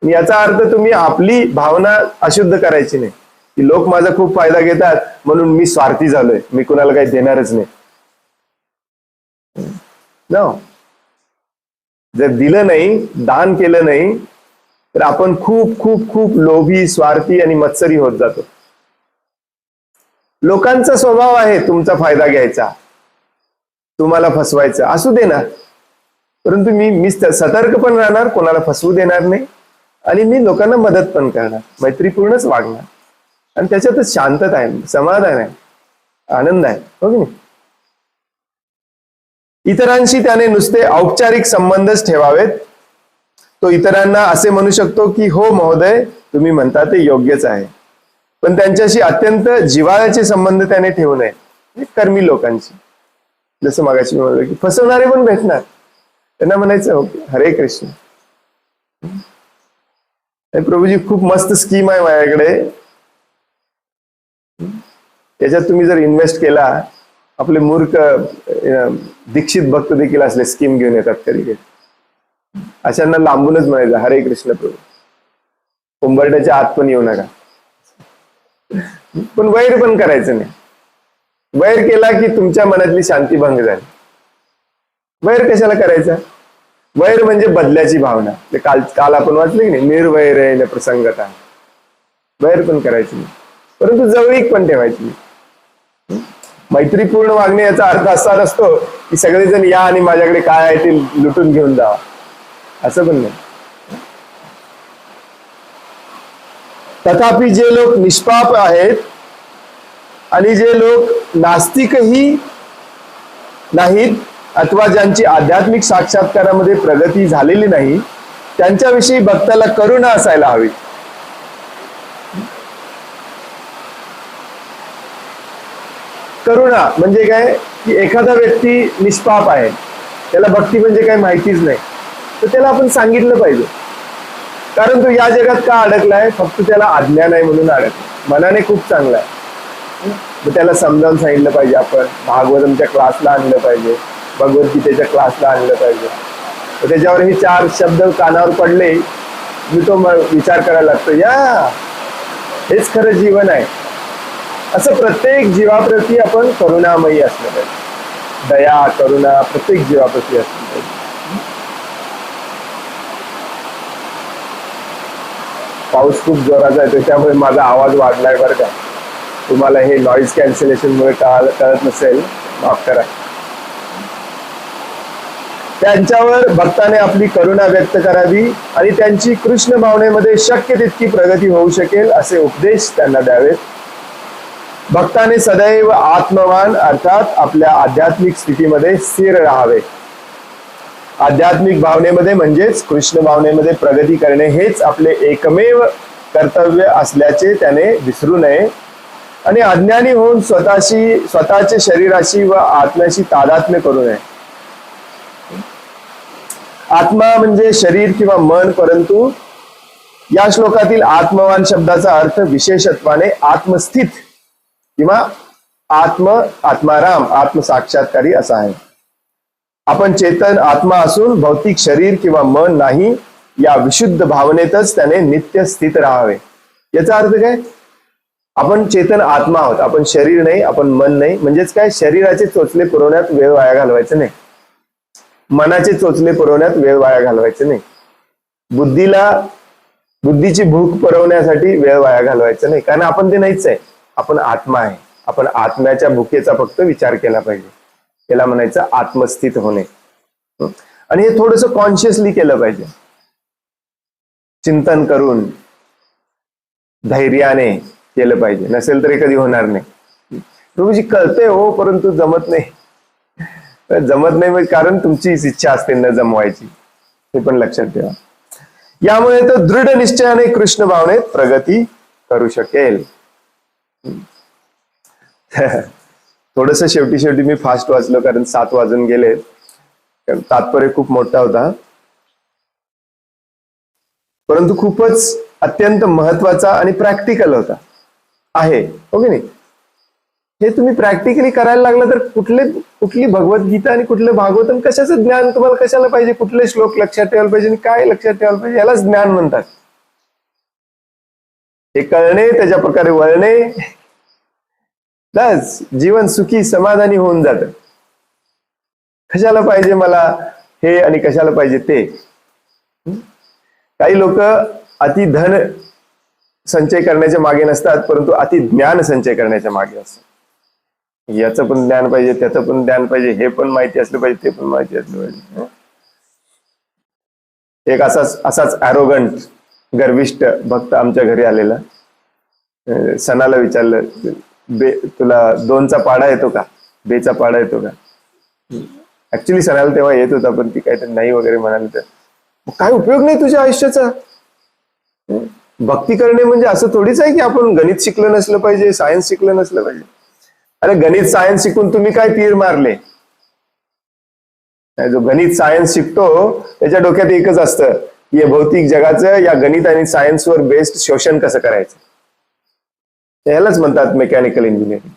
याचा अर्थ तुम्ही आपली भावना अशुद्ध करायची नाही की लोक माझा खूप फायदा घेतात म्हणून मी स्वार्थी झालोय, मी कुणाला काही देणारच नाही. जर दिलं नाही, दान केलं नाही, तर आपण खूप खूप खूप लोभी, स्वार्थी आणि मत्सरी होत जातो. लोकांचा स्वभाव आहे तुमचा फायदा घ्यायचा, तुम्हाला फसवायचं, असू दे ना, परंतु मी सतर्क पण राहणार, कोणाला फसवू देणार नाही आणि मी लोकांना मदत पण करणार, मैत्रीपूर्णच वागणार आणि त्याच्यातच शांतता आहे, समाधान आहे, आनंद आहे, हो की नाही? इतरांशी त्याने नुसते औपचारिक संबंधच ठेवावेत. तो इतरांना असे म्हणू शकतो की हो महोदय, तुम्ही म्हणता ते योग्यच आहे, पण त्यांच्याशी अत्यंत जिव्हाळ्याचे संबंध त्याने ठेवू नये. कर्मी लोकांशी, जसं मागाशी म्हणलं की फसवणारे पण भेटणार, त्यांना म्हणायचं ओके हरे कृष्ण. प्रभूजी खूप मस्त स्कीम आहे माझ्याकडे, त्याच्यात तुम्ही जर इन्व्हेस्ट केला, आपले मूर्ख दीक्षित भक्त देखील असले स्कीम घेऊन येतात कधी कधी, अशांना लांबूनच म्हणायचं हरे कृष्ण प्रभू, उंबरट्याच्या आत पण येऊ नका, पण वैर पण करायचं नाही. वैर केला की तुमच्या मनातली शांती भंग झाली. वैर कशाला करायचा? वैर म्हणजे बदल्याची भावना. ते काल आपण वाचले की नाही, निर्वैर आहे न प्रसंगता. वैर पण करायची नाही, परंतु जवळीक पण ठेवायची नाही. मैत्रीपूर्ण वागणे याचा अर्थ असा नसतो की सगळेजण या आणि माझ्याकडे काय आहे ते लुटून घेऊन जावा, असं पण नाही. तथापि जे लोक निष्पाप आहेत आणि जे लोक नास्तिकही नाहीत अथवा ज्यांची आध्यात्मिक साक्षात्कारामध्ये प्रगती झालेली नाही, त्यांच्याविषयी भक्ताला करुणा असायला हवी. करुणा म्हणजे काय की एखादा व्यक्ती निष्पाप आहे, त्याला भक्ती म्हणजे काय माहितीच नाही, तर त्याला आपण सांगितलं पाहिजे, कारण तो या जगात का अडकलाय, फक्त त्याला अज्ञान आहे म्हणून अडकला. मनाने खूप चांगला आहे, मग त्याला समजावून सांगितलं पाहिजे. आपण भागवतमच्या क्लासला आणलं पाहिजे, भगवद्गीतेच्या क्लासला आणलं पाहिजे. तर त्याच्यावर हे 4 शब्द कानावर पडले मी तो विचार करायला लागतो, या हेच खरं जीवन आहे. असं प्रत्येक जीवाप्रती आपण करुणामयी असलं पाहिजे, दया करुणा प्रत्येक जीवाप्रती असली पाहिजे. पाऊस खूप जोराचा आहे, त्याच्यामुळे माझा आवाज वाढलाय बरं का. तुम्हाला हे नॉईज कॅन्सलेशन मुळे कळत नसेल, माफ करा. त्यांच्यावर भक्ताने आपली करुणा व्यक्त करावी आणि त्यांची कृष्ण भावनेमध्ये शक्य तितकी प्रगती होऊ शकेल असे उपदेश त्यांना द्यावेत. भक्ताने सदैव आत्मवान अर्थात आपल्या आध्यात्मिक स्थितीमध्ये स्थिर राहावे. आध्यात्मिक भावनेमध्ये म्हणजेच कृष्ण भावनेमध्ये प्रगती करणे हेच आपले एकमेव कर्तव्य असल्याचे त्याने विसरू नये आणि अज्ञानी होऊन स्वतःचे शरीराशी व आत्म्याशी तादात्म्य करू नये. आत्मा म्हणजे शरीर किंवा मन, परंतु या श्लोकातील आत्मवान शब्दाचा अर्थ विशेषत्वाने आत्मस्थित किंवा आत्माराम, आत्मसाक्षात्कारी असा आहे. आपण चेतन आत्मा असून भौतिक शरीर किंवा मन नाही, या विशुद्ध भावनेतच त्याने नित्य स्थित राहावे. याचा अर्थ काय? आपण चेतन आत्मा आहोत, आपण शरीर नाही, आपण मन नाही. म्हणजेच काय, शरीराचे चोचले पुरवण्यात वेळ वाया घालवायचं नाही, मनाचे चोचले पुरवण्यात वेळ वाया घालवायचं नाही, बुद्धीची भूक पुरवण्यासाठी वेळ वाया घालवायचं नाही, कारण आपण ते नाहीच आहे. आपण आत्मा आहे. आपण आत्म्याच्या भुकेचा फक्त विचार केला पाहिजे. याला म्हणायचं आत्मस्थित होणे. आणि हे थोडस कॉन्शियसली केलं पाहिजे, चिंतन करून धैर्याने केलं पाहिजे. नसेल तरी कधी होणार नाही. प्रभूजी कळते हो, परंतु जमत नाही. जमत नाही कारण तुमचीच इच्छा असते न जमवायची, हे पण लक्षात ठेवा. यामुळे तो दृढ निश्चयाने कृष्ण भावनेत प्रगती करू शकेल. थोडस शेवटी मी फास्ट वाचलो कारण 7 वाजून गेले, कारण तात्पर्य खूप मोठा होता, परंतु खूपच अत्यंत महत्वाचा आणि प्रॅक्टिकल होता आहे, हो की नाही? हे तुम्ही प्रॅक्टिकली करायला लागलं तर कुठली भगवद्गीता आणि कुठलं भागवतम, कशाचं ज्ञान तुम्हाला कशाला पाहिजे, कुठले श्लोक लक्षात ठेवायला पाहिजे आणि काय लक्षात ठेवायला पाहिजे, यालाच ज्ञान म्हणतात. हे कळणे, त्याच्या प्रकारे वळणे, बस जीवन सुखी समाधानी होऊन जातं. कशाला पाहिजे मला हे आणि कशाला पाहिजे ते. काही लोक अति धन संचय करण्याच्या मागे नसतात, परंतु अति ज्ञान संचय करण्याच्या मागे असतात. याचं पण ज्ञान पाहिजे, त्याचं पण ज्ञान पाहिजे, हे पण माहिती असलं पाहिजे, ते पण माहिती असलं पाहिजे. एक असाच ॲरोगंट गर्विष्ठ भक्त आमच्या घरी आलेला. सणाला विचारलं, तुला 2चा पाढा येतो का, बेचा पाढा येतो का? ऍक्च्युली सणाला तेव्हा येत होता, पण ती काहीतरी नाही वगैरे म्हणाली. तर काय उपयोग नाही तुझ्या आयुष्याचा. भक्ती करणे म्हणजे असं थोडीच आहे की आपण गणित शिकलं नसलं पाहिजे, सायन्स शिकलं नसलं पाहिजे. अरे गणित सायन्स शिकून तुम्ही काय तीर मारले? जो गणित सायन्स शिकतो त्याच्या डोक्यात एकच असतं की या भौतिक जगाचं या गणित आणि सायन्सवर बेस्ड शोषण कसं करायचं. यालाच म्हणतात मेकॅनिकल इंजिनिअरिंग,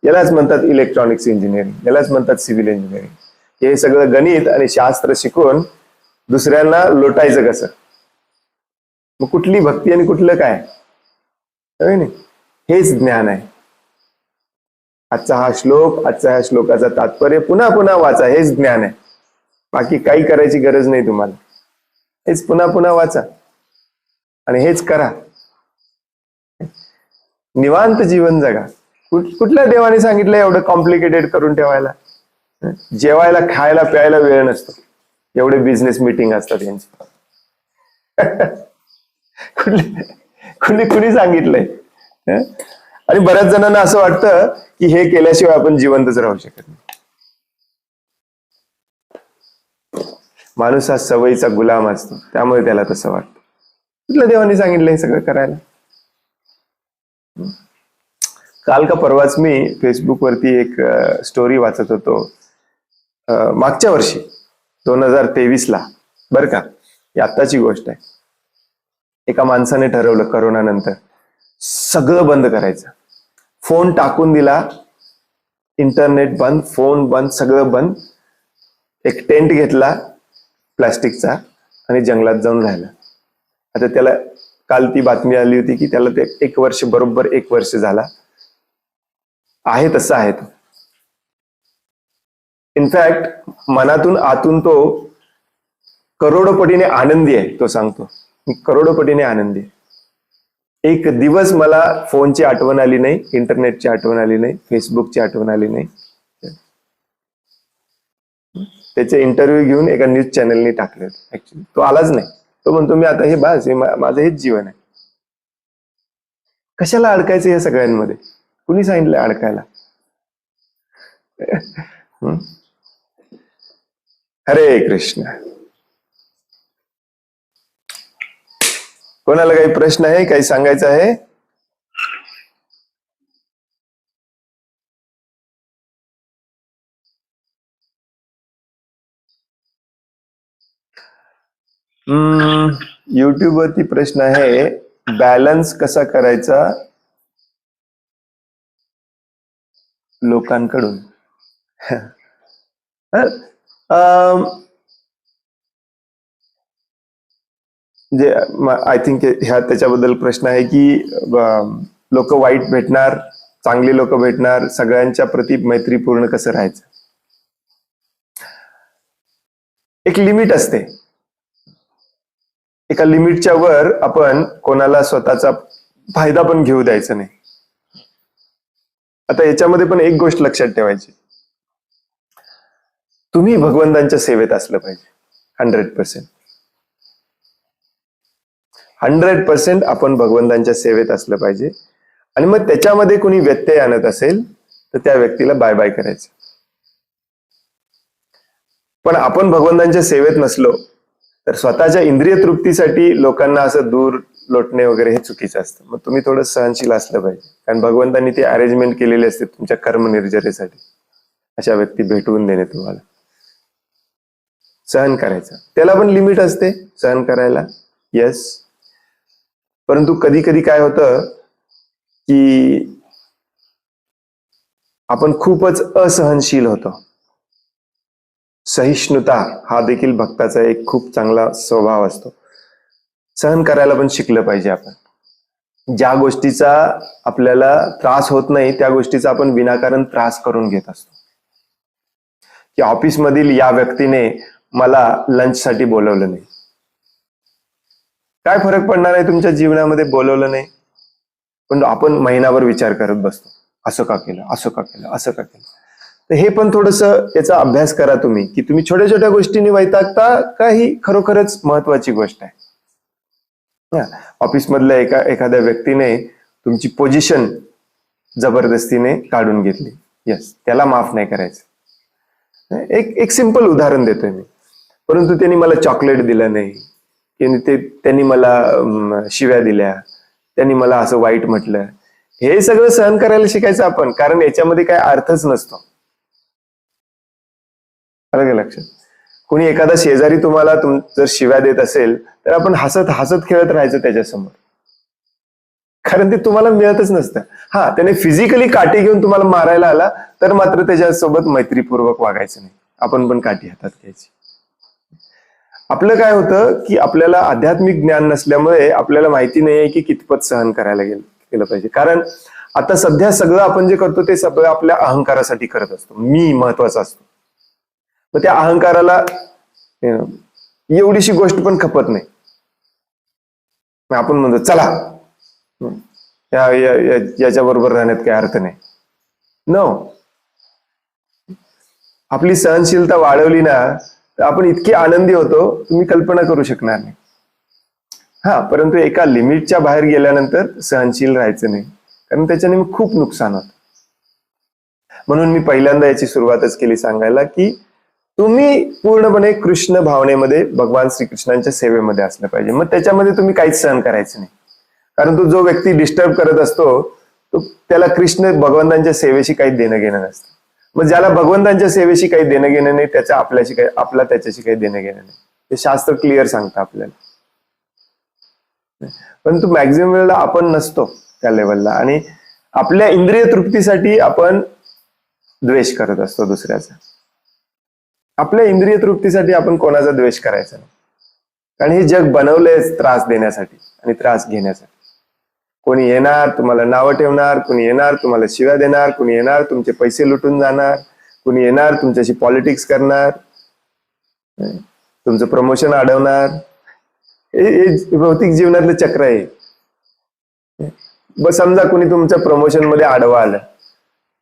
यालाच म्हणतात इलेक्ट्रॉनिक्स इंजिनिअरिंग, यालाच म्हणतात सिव्हिल इंजिनिअरिंग. हे सगळं गणित आणि शास्त्र शिकून दुसऱ्यांना लोटायचं कसं. मग कुठली भक्ती आणि कुठलं काय? हेच ज्ञान आहे. आजचा ह्या श्लोकाचा तात्पर्य पुन्हा पुन्हा वाचा, हेच ज्ञान आहे. बाकी काही करायची गरज नाही तुम्हाला. हेच पुन्हा पुन्हा वाचा आणि हेच करा. निवांत जीवन जगा. कुठल्या देवाने सांगितलं एवढं कॉम्प्लिकेटेड करून ठेवायला? जेवायला खायला प्यायला वेळ नसतो, एवढे बिझनेस मीटिंग असतात यांची. कुणी सांगितलंय? आणि बऱ्याच जणांना असं वाटतं की हे केल्याशिवाय आपण जिवंतच राहू शकत नाही. माणूस हा सवयीचा गुलाम असतो, त्यामुळे त्याला तसं वाटतं. कुठल्या देवाने सांगितलं हे सगळं करायला? काल का परवाच मी फेसबुकवरती एक स्टोरी वाचत होतो. मागच्या वर्षी 2023ला बरं का, ही आत्ताची गोष्ट आहे. एका माणसाने ठरवलं करोनानंतर सगळं बंद करायचं. फोन टाकून दिला, इंटरनेट बंद, फोन बंद, सगळं बंद. एक टेंट घेतला प्लास्टिकचा आणि जंगलात जाऊन राहिला. आता त्याला काल ती बातमी आली होती की त्याला ते बरोबर एक वर्ष झाला आहे. तसा आहे तो. इनफॅक्ट मनातून आतून तो करोडोपटीने आनंदी आहे. तो सांगतो मी करोडोपटीने आनंदी आहे. एक दिवस मला फोनची आठवण आली नाही, इंटरनेटची आठवण आली नाही, फेसबुकची आठवण आली नाही. त्याचे इंटरव्ह्यू घेऊन एका न्यूज चॅनलने टाकले. ऍक्च्युली तो आलाच नाही. तो म्हणतो मी आता हे माझं हेच जीवन आहे. कशाला अडकायचं या सगळ्यांमध्ये? कुणी सांगितलं अडकायला? हरे कृष्ण. कोणाला काही प्रश्न आहे, काही सांगायचं आहे? युट्यूब वरती प्रश्न आहे, बॅलन्स कसा करायचा लोकांकडून? जे आय थिंक ह्या त्याच्याबद्दल प्रश्न आहे की लोक वाईट भेटणार, चांगली लोक भेटणार, सगळ्यांच्या प्रति मैत्रीपूर्ण कसं राहायचं. एक लिमिट असते. एका लिमिटच्या वर आपण कोणाला स्वतःचा फायदा पण घेऊ द्यायचा नाही. आता याच्यामध्ये पण एक गोष्ट लक्षात ठेवायची, तुम्ही भगवंतांच्या सेवेत असलं पाहिजे. 100% आपण भगवंतांच्या सेवेत असलं पाहिजे. आणि मग त्याच्यामध्ये कोणी व्यत्यय आणत असेल तर त्या व्यक्तीला बाय बाय करायचं. पण आपण भगवंतांच्या सेवेत नसलो तर स्वतःच्या इंद्रिय तृप्तीसाठी लोकांना असं दूर लोटणे वगैरे हे चुकीचं असतं. मग तुम्ही थोडं सहनशील असलं पाहिजे, कारण भगवंतांनी ते अरेंजमेंट केलेले असते तुमच्या कर्म निर्जरेसाठी. अशा व्यक्ती भेटवून देणे तुम्हाला. सहन करायचं, त्याला पण लिमिट असते सहन करायला. येस. परंतु कधी कधी काय होतं की आपण खूपच असहनशील होतो. सहिष्णुता हा देखील भक्ताचा एक खूप चांगला स्वभाव असतो. सहन करायला पण शिकलं पाहिजे आपण. ज्या गोष्टीचा आपल्याला त्रास होत नाही त्या गोष्टीचा आपण विनाकारण त्रास करून घेत असतो. की ऑफिसमधील या व्यक्तीने मला लंचसाठी बोलवलं नाही. काय फरक पडणार आहे तुमच्या जीवनामध्ये बोलवलं नाही, पण आपण महिनाभर विचार करत बसतो असं का केलं, असं का केलं, असं का केलं. तर हे पण थोडंसं याचा अभ्यास करा तुम्ही, की तुम्ही छोट्या छोट्या गोष्टींनी वैतागता का ही खरोखरच महत्वाची गोष्ट आहे. ऑफिस मधल्या एखाद्या व्यक्तीने तुमची पोझिशन जबरदस्तीने काढून घेतली, यस, त्याला माफ नाही करायचं. एक सिंपल उदाहरण देतोय मी. परंतु त्यांनी मला चॉकलेट दिलं नाही, त्यांनी मला शिव्या दिल्या, त्यांनी मला असं वाईट म्हटलं, हे सगळं सहन करायला शिकायचं आपण, कारण याच्यामध्ये काय अर्थच नसतो. आलं का लक्षात? कोणी एखादा शेजारी तुम्हाला जर शिव्या देत असेल तर आपण हसत हसत खेळत राहायचं त्याच्यासमोर, कारण ते तुम्हाला मिळतच नसतं. हा, त्याने फिजिकली काठी घेऊन तुम्हाला मारायला आला तर मात्र त्याच्यासोबत मैत्रीपूर्वक वागायचं नाही, आपण पण काठी हातात घ्यायची. आपलं काय होतं की आपल्याला आध्यात्मिक ज्ञान नसल्यामुळे आपल्याला माहिती नाहीये की कितपत सहन करायला केलं पाहिजे. कारण आता सध्या सगळं आपण जे करतो ते सगळं आपल्या अहंकारासाठी करत असतो, मी महत्वाचा असतो. मग त्या अहंकाराला एवढीशी गोष्ट पण खपत नाही. आपण म्हणतो चला याच्या बरोबर राहण्यात काही अर्थ नाही. नो, आपली सहनशीलता वाढवली ना तर आपण इतके आनंदी होतो तुम्ही कल्पना करू शकणार नाही. हा, परंतु एका लिमिटच्या बाहेर गेल्यानंतर सहनशील राहायचं नाही, कारण त्याच्याने खूप नुकसान होतं. म्हणून मी पहिल्यांदा याची सुरुवातच केली सांगायला की तुम्ही पूर्णपणे कृष्ण भावनेमध्ये भगवान श्रीकृष्णांच्या सेवेमध्ये असलं पाहिजे. मग त्याच्यामध्ये तुम्ही काहीच सहन करायचं नाही, कारण तो जो व्यक्ती डिस्टर्ब करत असतो तो त्याला कृष्ण भगवंतांच्या सेवेशी काही देणं घेणं नसतं. मग ज्याला भगवंतांच्या सेवेशी काही देणं घेणं नाही त्याचा आपला त्याच्याशी काही देणं घेणं नाही, हे शास्त्र क्लिअर सांगतं आपल्याला. परंतु मॅक्झिमम वेळेला आपण नसतो त्या लेवलला, आणि आपल्या इंद्रिय तृप्तीसाठी आपण द्वेष करत असतो दुसऱ्याचा. आपल्या इंद्रिय तृप्तीसाठी आपण कोणाचा द्वेष करायचा नाही, कारण हे जग बनवलंय त्रास देण्यासाठी आणि त्रास घेण्यासाठी. कोणी येणार तुम्हाला नावं ठेवणार, कोणी येणार तुम्हाला शिव्या देणार, कोणी येणार तुमचे पैसे लुटून जाणार, कोणी येणार तुमच्याशी पॉलिटिक्स करणार, तुमचं प्रमोशन अडवणार. हे भौतिक जीवनातलं चक्र आहे. बस समजा कोणी तुमच्या प्रमोशन मध्ये आडवा आलं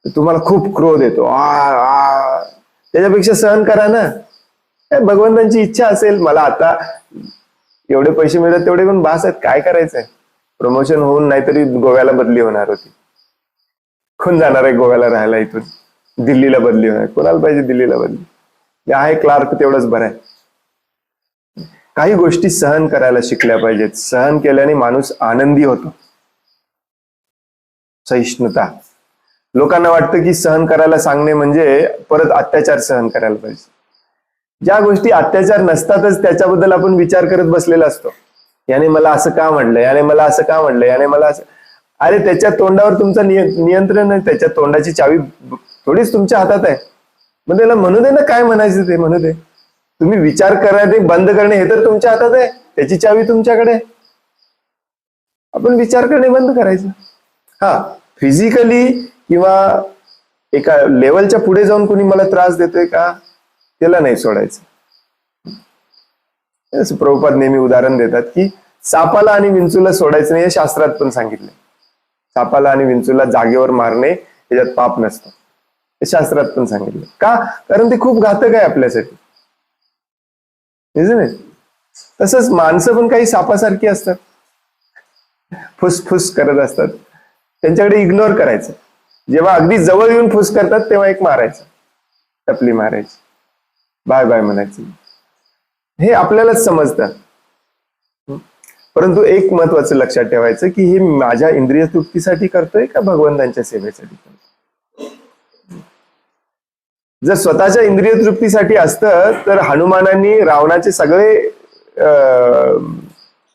तर तुम्हाला खूप क्रोध येतो, त्याच्यापेक्षा सहन करा ना. भगवंतांची इच्छा असेल मला आता एवढे पैसे मिळत तेवढे पण बास आहेत, काय करायचंय, प्रमोशन होऊन नाहीतरी गोव्याला बदली होणार होती. कोण जाणार आहे गोव्याला राहायला, इथून दिल्लीला बदली होणार, कोणाला पाहिजे दिल्लीला बदली, आहे क्लार्क तेवढंच बरं आहे. काही गोष्टी सहन करायला शिकल्या पाहिजेत. सहन केल्याने माणूस आनंदी होतो. सहिष्णुता. लोकांना वाटतं की सहन करायला सांगणे म्हणजे परत अत्याचार सहन करायला पाहिजे. ज्या गोष्टी अत्याचार नसतातच त्याच्याबद्दल आपण विचार करत बसलेला असतो. याने मला असं का म्हणलं, याने मला असं का म्हणलं, याने मला असं. अरे त्याच्या तोंडावर तुमचं नियंत्रण नाही, त्याच्या तोंडाची चावी थोडीच तुमच्या हातात आहे. मग त्याला म्हणू दे ना, काय म्हणायचं ते म्हणू दे. तुम्ही विचार करा ते बंद करणे हे तर तुमच्या हातात आहे, त्याची चावी तुमच्याकडे. आपण विचार करणे बंद करायचं. हा, फिजिकली किंवा एका लेवलच्या पुढे जाऊन कोणी मला त्रास देतोय का त्याला नाही सोडायचं. प्रभुपाद नेहमी उदाहरण देतात की सापाला आणि विंचूला सोडायचं नाही, हे शास्त्रात पण सांगितलंय. सापाला आणि विंचूला जागेवर मारणे त्याच्यात पाप नसतं, हे शास्त्रात पण सांगितलं. का? कारण ते खूप घातक आहे आपल्यासाठी. तसंच माणसं पण काही सापासारखी असतात, फुसफुस करत असतात. त्यांच्याकडे इग्नोर करायचं. जेव्हा अगदी जवळ येऊन फुस करतात तेव्हा एक मारायचं, टपली मारायची, बाय बाय म्हणायची. हे आपल्यालाच समजतं. परंतु एक महत्वाचं लक्षात ठेवायचं की हे माझ्या इंद्रिय तृप्तीसाठी करतोय का भगवंतांच्या सेवेसाठी करतोय. जर स्वतःच्या इंद्रिय तृप्तीसाठी असतं तर हनुमानांनी रावणाचे सगळे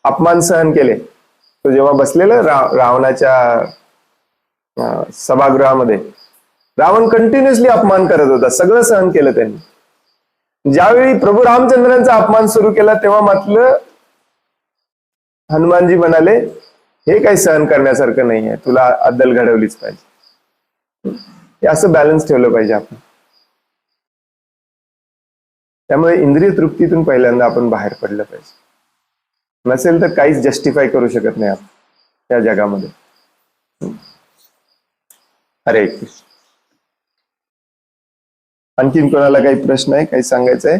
अपमान सहन केले. तो जेव्हा बसलेला रावणाच्या सभागृहामध्ये, रावण कंटिन्युअसली अपमान करत होता, सगळं सहन केलं त्यांनी. ज्यावेळी प्रभू रामचंद्रांचा अपमान सुरू केला तेव्हा मात्र हनुमानजी म्हणाले हे काही सहन करण्यासारखं नाही आहे, तुला अद्दल घडवलीच पाहिजे. हे असं बॅलन्स ठेवलं पाहिजे आपण. त्यामुळे इंद्रिय तृप्तीतून पहिल्यांदा आपण बाहेर पडलं पाहिजे. नसेल तर काहीच जस्टिफाय करू शकत नाही आपण या जगामध्ये. हरे कृष्ण. आणखीन कोणाला काही प्रश्न आहे, काही सांगायचं आहे?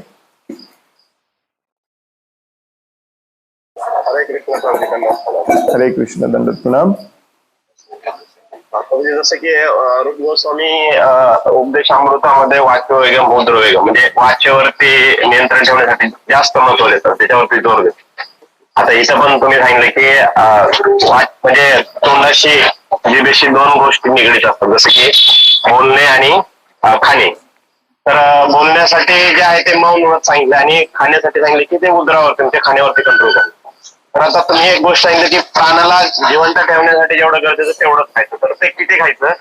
हरे कृष्ण स्वामी. हरे कृष्ण, दंडवत प्रणाम. म्हणजे जसं की रूप गोस्वामी उपदेशामृतामध्ये वाच्य वेगम बौद्ध वेगम म्हणजे वाच्यावरती नियंत्रण ठेवण्यासाठी जास्त महत्व देतात, त्याच्यावरती जोर देतात. आता इथं पण तुम्ही सांगितलं की म्हणजे तोंडाशी जिभेशी दोन गोष्टी निगडीत असतात, जसं की बोलणे आणि खाणे. तर बोलण्यासाठी जे आहे ते मौन व्रत सांगितलं आणि खाण्यासाठी सांगितले की ते उदरावरती ते खाण्यावरती कंट्रोल करणं. तर आता तुम्ही एक गोष्ट सांगितलं की प्राणाला जिवंत ठेवण्यासाठी जेवढं गरजेचं तेवढंच खायचं, तर ते किती खायचं.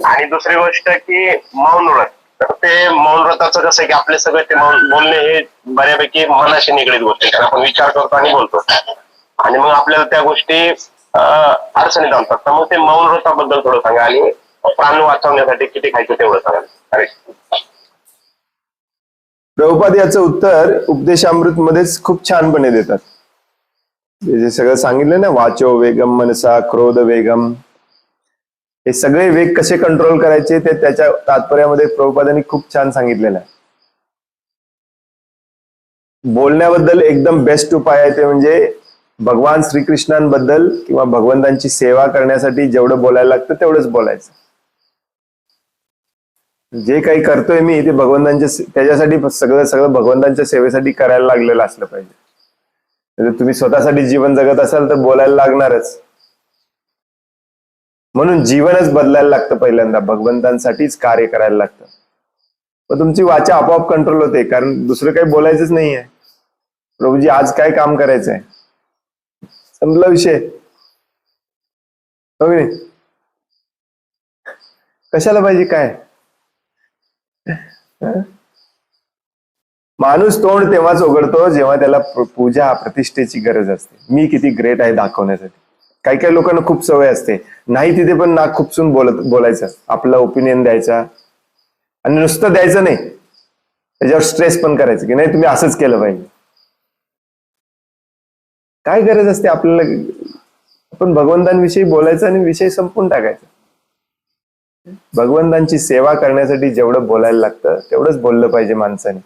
आणि दुसरी गोष्ट की मौन व्रत, तर ते मौन व्रताचं कसं की आपले सगळे ते मौन बोलणे हे बऱ्यापैकी मनाशी निगडीत गोष्टी, कारण आपण विचार करतो आणि बोलतो आणि मग आपल्याला त्या गोष्टी अडचणीत आणतात. तर मग ते मौन व्रताबद्दल थोडं सांगा आणि प्राण वाचवण्यासाठी किती खायचं तेवढं सांगा. अरे प्रभुपाद याचं उत्तर उपदेशामृत मध्येच खूप छानपणे देतात. जे सगळं सांगितलं ना, वाचो वेगम मनसा क्रोध वेगम, हे सगळे वेग कसे कंट्रोल करायचे ते त्याच्या तात्पर्यामध्ये प्रभुपादांनी खूप छान सांगितलेलं आहे. बोलण्याबद्दल एकदम बेस्ट उपाय आहे ते म्हणजे भगवान श्रीकृष्णांबद्दल किंवा भगवंतांची सेवा करण्यासाठी जेवढं बोलायला लागतं तेवढंच बोलायचं. जे काही करतोय मी ते भगवंतांच्या त्याच्यासाठी सगळं भगवंतांच्या सेवेसाठी करायला लागलेलं असलं पाहिजे. तुम्ही स्वतःसाठी जीवन जगत असाल तर बोलायला लागणारच. म्हणून जीवनच बदलायला लागतं, पहिल्यांदा भगवंतांसाठीच कार्य करायला लागतं. पण तुमची वाचा आपोआप कंट्रोल होते, कारण दुसरं काही बोलायचंच नाहीये. प्रभूजी आज काय काम करायचंय, संपला विषय. हो की नाही? कशाला पाहिजे काय. माणूस तोंड तेव्हाच उघडतो जेव्हा त्याला पूजा प्रतिष्ठेची गरज असते, मी किती ग्रेट आहे दाखवण्यासाठी. काही काही लोकांना खूप सवय असते, नाही तिथे पण नाक खुपसून बोलायचं, आपला ओपिनियन द्यायचा आणि नुसतं द्यायचं नाही, त्याच्यावर स्ट्रेस पण करायचं की नाही तुम्ही असंच केलं पाहिजे. काय गरज असते आपल्याला. आपण भगवंतांविषयी बोलायचं आणि विषय संपून टाकायचा. भगवंतांची सेवा करण्यासाठी जेवढं बोलायला लागतं तेवढंच बोललं पाहिजे माणसाने.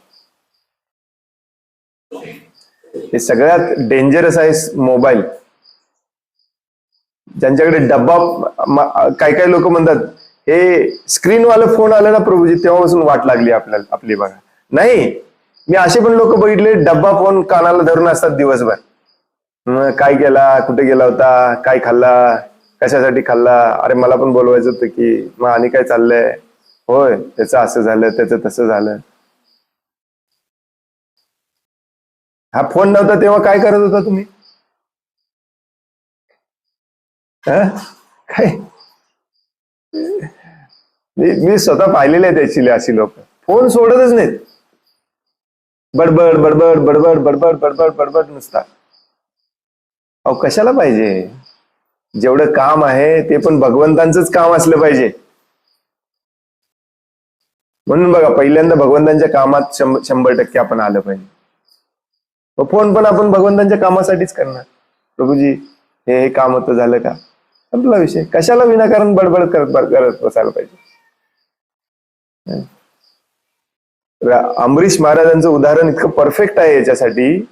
हे सगळ्यात डेंजरस आहे मोबाईल. ज्यांच्याकडे डब्बा, काही काही लोक म्हणतात हे स्क्रीनवाला फोन आला ना प्रभूजी तेव्हापासून वाट लागली आपल्याला आपली. बघा, नाही, मी असे पण लोक बघितले डब्बा फोन कानाला धरून असतात दिवसभर. काय केला, कुठे गेला होता, काय खाल्ला, कशासाठी खाल्ला, अरे मला पण बोलवायचं होतं की, मग आणि काय चाललंय, होय त्याचं असं झालं त्याचं तसं झालं. हा फोन नव्हता तेव्हा काय करत होता तुम्ही. काय मी स्वतः पाहिलेले आहेत त्याची अशी लोक फोन सोडतच नाहीत. बडबड बडबड बडबड बडबड बडबड बडबड नुसता. अहो कशाला पाहिजे. जेवढं काम आहे ते पण भगवंतांचंच काम असलं पाहिजे. म्हणून बघा, पहिल्यांदा भगवंतांच्या कामात 100% आपण आलं पाहिजे. फोन पण आपण भगवंतांच्या कामासाठीच करणार. प्रभूजी हे काम होतं, झालं का, संपला विषय. कशाला विनाकारण बडबड करत बसायला पाहिजे. अमरीश महाराजांचं उदाहरण इतकं परफेक्ट आहे याच्यासाठी.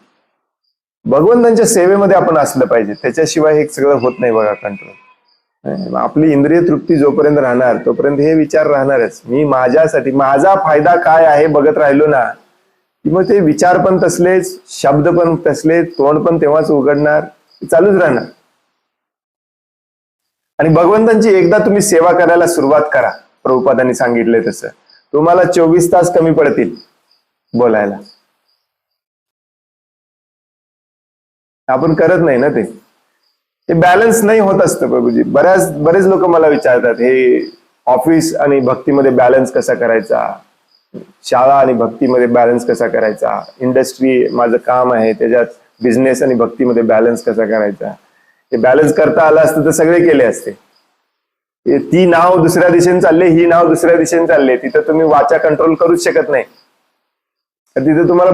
भगवंतांच्या सेवेमध्ये आपण असलं पाहिजे, त्याच्याशिवाय हे सगळं होत नाही बघा कंट्रोल. आपली इंद्रिय तृप्ती जोपर्यंत राहणार तोपर्यंत हे विचार राहणारच. मी माझ्यासाठी माझा फायदा काय आहे बघत राहिलो ना, की मग ते विचार पण तसलेच, शब्द पण तसले, तोंड पण तेव्हाच उघडणार, चालूच राहणार. आणि भगवंतांची एकदा तुम्ही सेवा करायला सुरुवात करा, प्रभुपादांनी सांगितलंय तसं, तुम्हाला 24 तास कमी पडतील बोलायला. आपण करत नाही ना ते बॅलन्स नाही होत असतं प्रभूजी. बरेच लोक मला विचारतात हे ऑफिस आणि भक्तीमध्ये बॅलन्स कसा करायचा, शाळा आणि भक्तीमध्ये बॅलन्स कसा करायचा, इंडस्ट्री माझं काम आहे त्याच्यात बिझनेस आणि भक्तीमध्ये बॅलन्स कसा करायचा. ते बॅलन्स करता आलं असतं तर सगळे केले असते. ती नाव दुसऱ्या दिशेने चालले, ही नाव दुसऱ्या दिशेने चालले, तिथं तुम्ही वाचा कंट्रोल करूच शकत नाही. तिथे तुम्हाला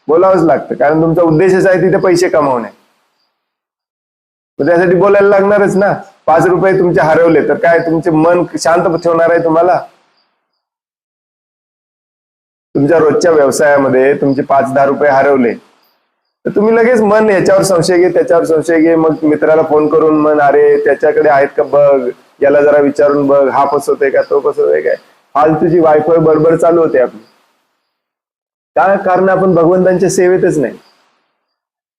बोलावंच लागतं, कारण तुमचा उद्देशच आहे तिथे पैसे कमावणे. मग त्यासाठी बोलायला लागणारच ना. 5 रुपये तुमचे हरवले तर काय तुमचे मन शांत ठेवणार आहे तुम्हाला? तुमच्या रोजच्या व्यवसायामध्ये तुमचे 5-10 रुपये हरवले तर तुम्ही लगेच मन याच्यावर संशय घे, त्याच्यावर संशय घे, मग मित्राला फोन करून मन अरे त्याच्याकडे आहेत का बघ, याला जरा विचारून बघ, हा फसवतोय का, तो फसवतोय काय, फालतूची वायफाय बडबड चालू होते आपली. का? कारण आपण भगवंतांच्या सेवेतच नाही.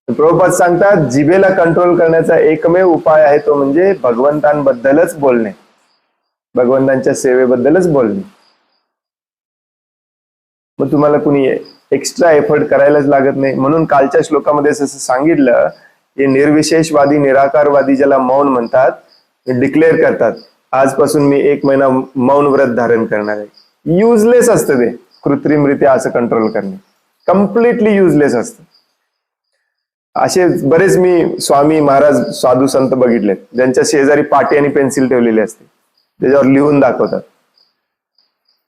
प्रभुपाद सांगतात जिभेला कंट्रोल करण्याचा एकमेव उपाय आहे तो म्हणजे भगवंतांबद्दलच बोलणे, भगवंतांच्या सेवेबद्दलच बोलणे. मग तुम्हाला कुणी एक्स्ट्रा एफर्ट करायलाच लागत नाही. म्हणून कालच्या श्लोकामध्ये जसं सांगितलं हे निर्विशेषवादी निराकारवादी ज्याला मौन म्हणतात डिक्लेअर करतात आजपासून मी 1 महिना मौन व्रत धारण करणार आहे. युजलेस असतं ते कृत्रिमरित्या असं कंट्रोल करणे, कम्प्लिटली युजलेस असतं. असे बरेच मी स्वामी महाराज साधू संत बघितलेत ज्यांच्या शेजारी पाटी आणि पेन्सिल ठेवलेली असते, त्याच्यावर लिहून दाखवतात.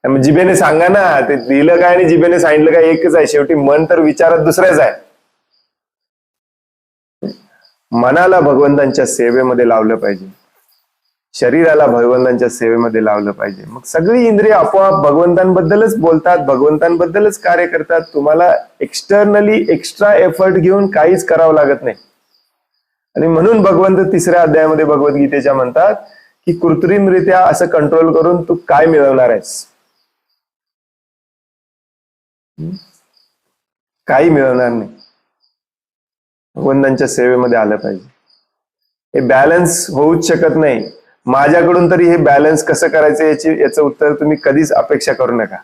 जिभेने सांगा ना, ते लिहिलं काय आणि जिभेने सांगितलं काय एकच आहे. शेवटी मन तर विचारात दुसऱ्याच आहे. मनाला भगवंतांच्या सेवेमध्ये लावलं पाहिजे, शरीराला भगवंतांच्या सेवेमध्ये लावलं पाहिजे. मग सगळी इंद्रिय आपोआप भगवंतांबद्दलच बोलतात, भगवंतांबद्दलच कार्य करतात. तुम्हाला एक्सटर्नली एक्स्ट्रा एफर्ट घेऊन काहीच करावं लागत नाही. आणि म्हणून भगवंत 3ऱ्या अध्यायामध्ये भगवद्गीतेच्या म्हणतात की कृत्रिमरित्या असं कंट्रोल करून तू काय मिळवणार आहेस? काही मिळवणार नाही. भगवंतांच्या सेवेमध्ये आलं पाहिजे. हे बॅलन्स होऊच शकत नाही. माझ्याकडून तरी हे बॅलन्स कसं करायचं याचं उत्तर तुम्ही कधीच अपेक्षा करू नका.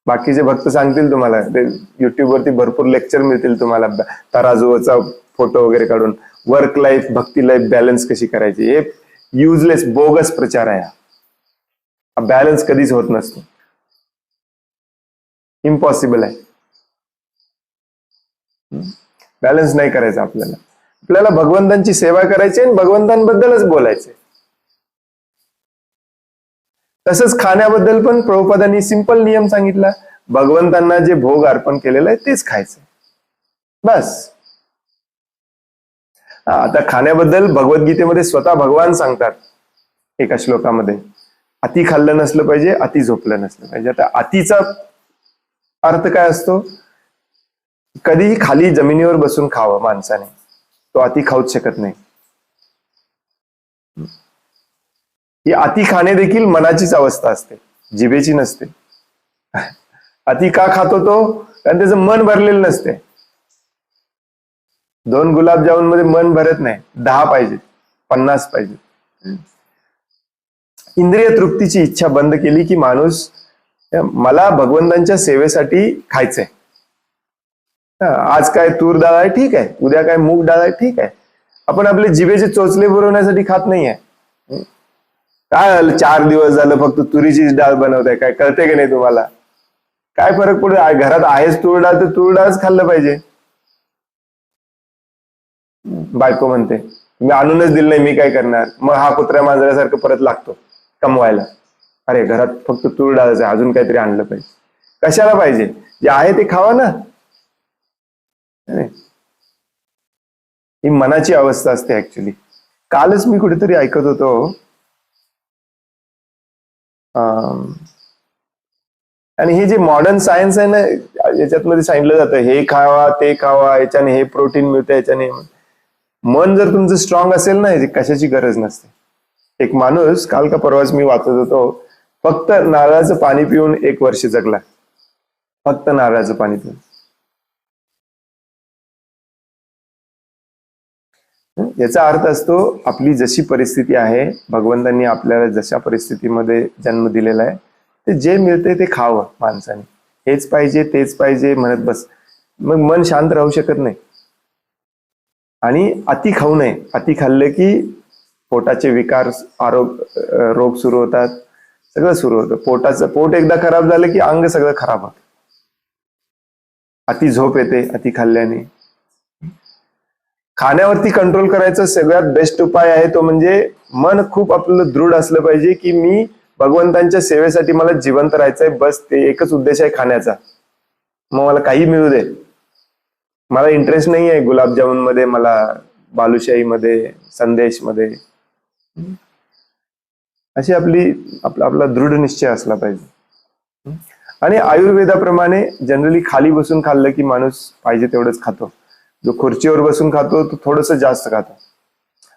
बाकीचे भक्त सांगतील तुम्हाला, ते युट्यूबवरती भरपूर लेक्चर मिळतील तुम्हाला तराजूचा फोटो वगैरे काढून वर्क लाईफ भक्ती लाईफ बॅलन्स कशी करायची. हे युजलेस बोगस प्रचार आहे. हा बॅलन्स कधीच होत नसतो, इम्पॉसिबल आहे. बॅलन्स नाही करायचं आपल्याला. आपल्याला भगवंतांची सेवा करायची आणि भगवंतांबद्दलच बोलायचे. तसंच खाण्याबद्दल पण प्रभुपादांनी सिंपल नियम सांगितला, भगवंतांना जे भोग अर्पण केलेलं आहे तेच खायचं बस. आता खाण्याबद्दल भगवद्गीतेमध्ये स्वतः भगवान सांगतात एका श्लोकामध्ये, अति खाल्लं नसलं पाहिजे, अति झोपलं नसलं पाहिजे. आता अतिचा अर्थ काय असतो? कधीही खाली जमिनीवर बसून खावं माणसाने, तो अति खाऊच शकत नाही. ही अति खाणे देखील मनाचीच अवस्था असते, जिभेची नसते. अति का खातो तो? कारण त्याचं मन भरलेलं नसते. 2 गुलाबजामुन मध्ये मन भरत नाही, 10 पाहिजे, 50 पाहिजे. इंद्रिय तृप्तीची इच्छा बंद केली की माणूस मला भगवंतांच्या सेवेसाठी खायचंय. आज काय तूर डाळ आहे ठीक आहे, उद्या काय मूग डाळ आहे ठीक आहे. आपण आपले जिभेचे चोचले पुरवण्यासाठी खात नाहीये. काय 4 दिवस झालं फक्त तुरीची डाळ बनवताय, काय कळते की नाही तुम्हाला? काय फरक पडतो? घरात आहेच तूर डाळ तर तूर डाळच खाल्लं पाहिजे. बायको म्हणते मी आणूनच दिलं नाही, मी काय करणार? मग हा कुत्र्या मांजरासारखं परत लागतो कमवायला. अरे घरात फक्त तूर डाळच आहे, अजून काहीतरी आणलं पाहिजे. कशाला पाहिजे? जे आहे ते खावा ना. ही मनाची अवस्था असते ऍक्च्युली. कालच मी कुठेतरी ऐकत होतो आणि हे जे मॉडर्न सायन्स आहे ना, याच्यात मध्ये सांगितलं जातं हे खावा ते खावा, याच्याने हे प्रोटीन मिळतं, याच्याने. मन जर तुमचं स्ट्रॉंग असेल ना, कशाची गरज नसते. एक माणूस काल का परवाच मी वाचत होतो, फक्त नारळाचं पाणी पिऊन 1 वर्ष जगला. फक्त नारळाचं पाणी पिऊन. याचा अर्थ असतो आपली जशी परिस्थिती आहे, भगवंतांनी आपल्याला जशा परिस्थितीमध्ये जन्म दिलेला आहे, ते जे मिळते ते खावं माणसाने. हेच पाहिजे तेच पाहिजे म्हणत बस, मग मन शांत राहू शकत नाही. आणि अति खाऊ नये. अति खाल्ले की पोटाचे विकार, रोग सुरू होतात, सगळं सुरू होतं. पोट एकदा खराब झालं की अंग सगळं खराब होतं. अति झोप येते अति खाल्ल्याने. खाण्यावरती कंट्रोल करायचा सगळ्यात बेस्ट उपाय आहे तो म्हणजे मन खूप आपलं दृढ असलं पाहिजे की मी भगवंतांच्या सेवेसाठी मला जिवंत राहायचंय, बस ते एकच उद्देश आहे खाण्याचा. मग मला काही मिळू दे, मला इंटरेस्ट नाही आहे गुलाबजामुन मध्ये मला बालुशाहीमध्ये, संदेशमध्ये. अशी आपला दृढ निश्चय असला पाहिजे. आणि आयुर्वेदाप्रमाणे जनरली खाली बसून खाल्लं की माणूस पाहिजे तेवढंच खातो. जो खुर्चीवर बसून खातो तो थोडस जास्त खातो,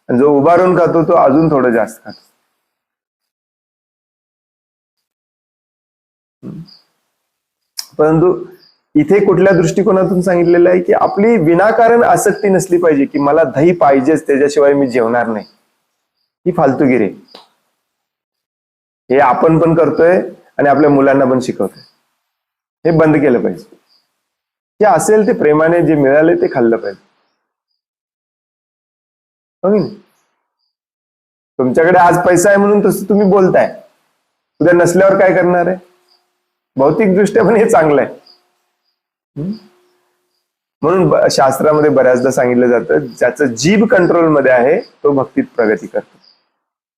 आणि जो उभा राहून खातो तो अजून थोडं जास्त खातो. परंतु इथे कुठल्या दृष्टिकोनातून सांगितलेलं आहे की आपली विनाकारण आसक्ती नसली पाहिजे की मला दही पाहिजेच, त्याच्याशिवाय मी जेवणार नाही. ही फालतूगिरी आहे. हे आपण पण करतोय आणि आपल्या मुलांना पण शिकवतोय. हे बंद केलं पाहिजे. जे असेल ते प्रेमाने जे मिळाले ते खाल्लं पाहिजे. हो की नाही? तुमच्याकडे आज पैसा आहे म्हणून तसं तुम्ही बोलताय, उद्या नसल्यावर काय करणार आहे? भौतिक दृष्ट्या पण हे चांगलं आहे. म्हणून शास्त्रामध्ये बऱ्याचदा सांगितलं जातं ज्याचं जीभ कंट्रोल मध्ये आहे तो भक्तीत प्रगती करतो.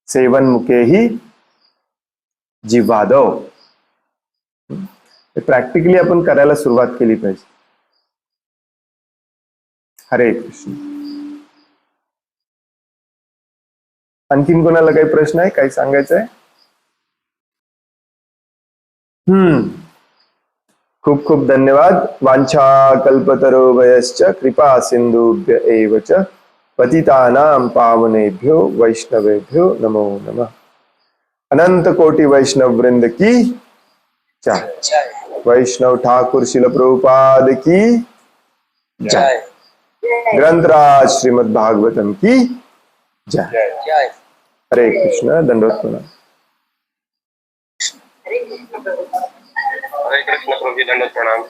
सेवन मुखेही जिव्हादव. प्रॅक्टिकली आपण करायला सुरुवात केली पाहिजे. हरे कृष्ण. आणखीन कोणाला काही प्रश्न आहे, काही सांगायचं आहे? खूप खूप धन्यवाद. वांछा कल्पतरुभयश्च कृपा सिंधुभ्य एव च पतितानां पावनेभ्यो वैष्णवेभ्यो नमो नमः. अनंत कोटि वैष्णव वृंद की जय. वैष्णव ठाकुर शिल प्रभुपाद की जय. ग्रंथराज श्रीमद् भागवतम की जय. हरे कृष्ण. दंडवत प्रणाम. हरे कृष्ण प्रभु, दंडवत प्रणाम.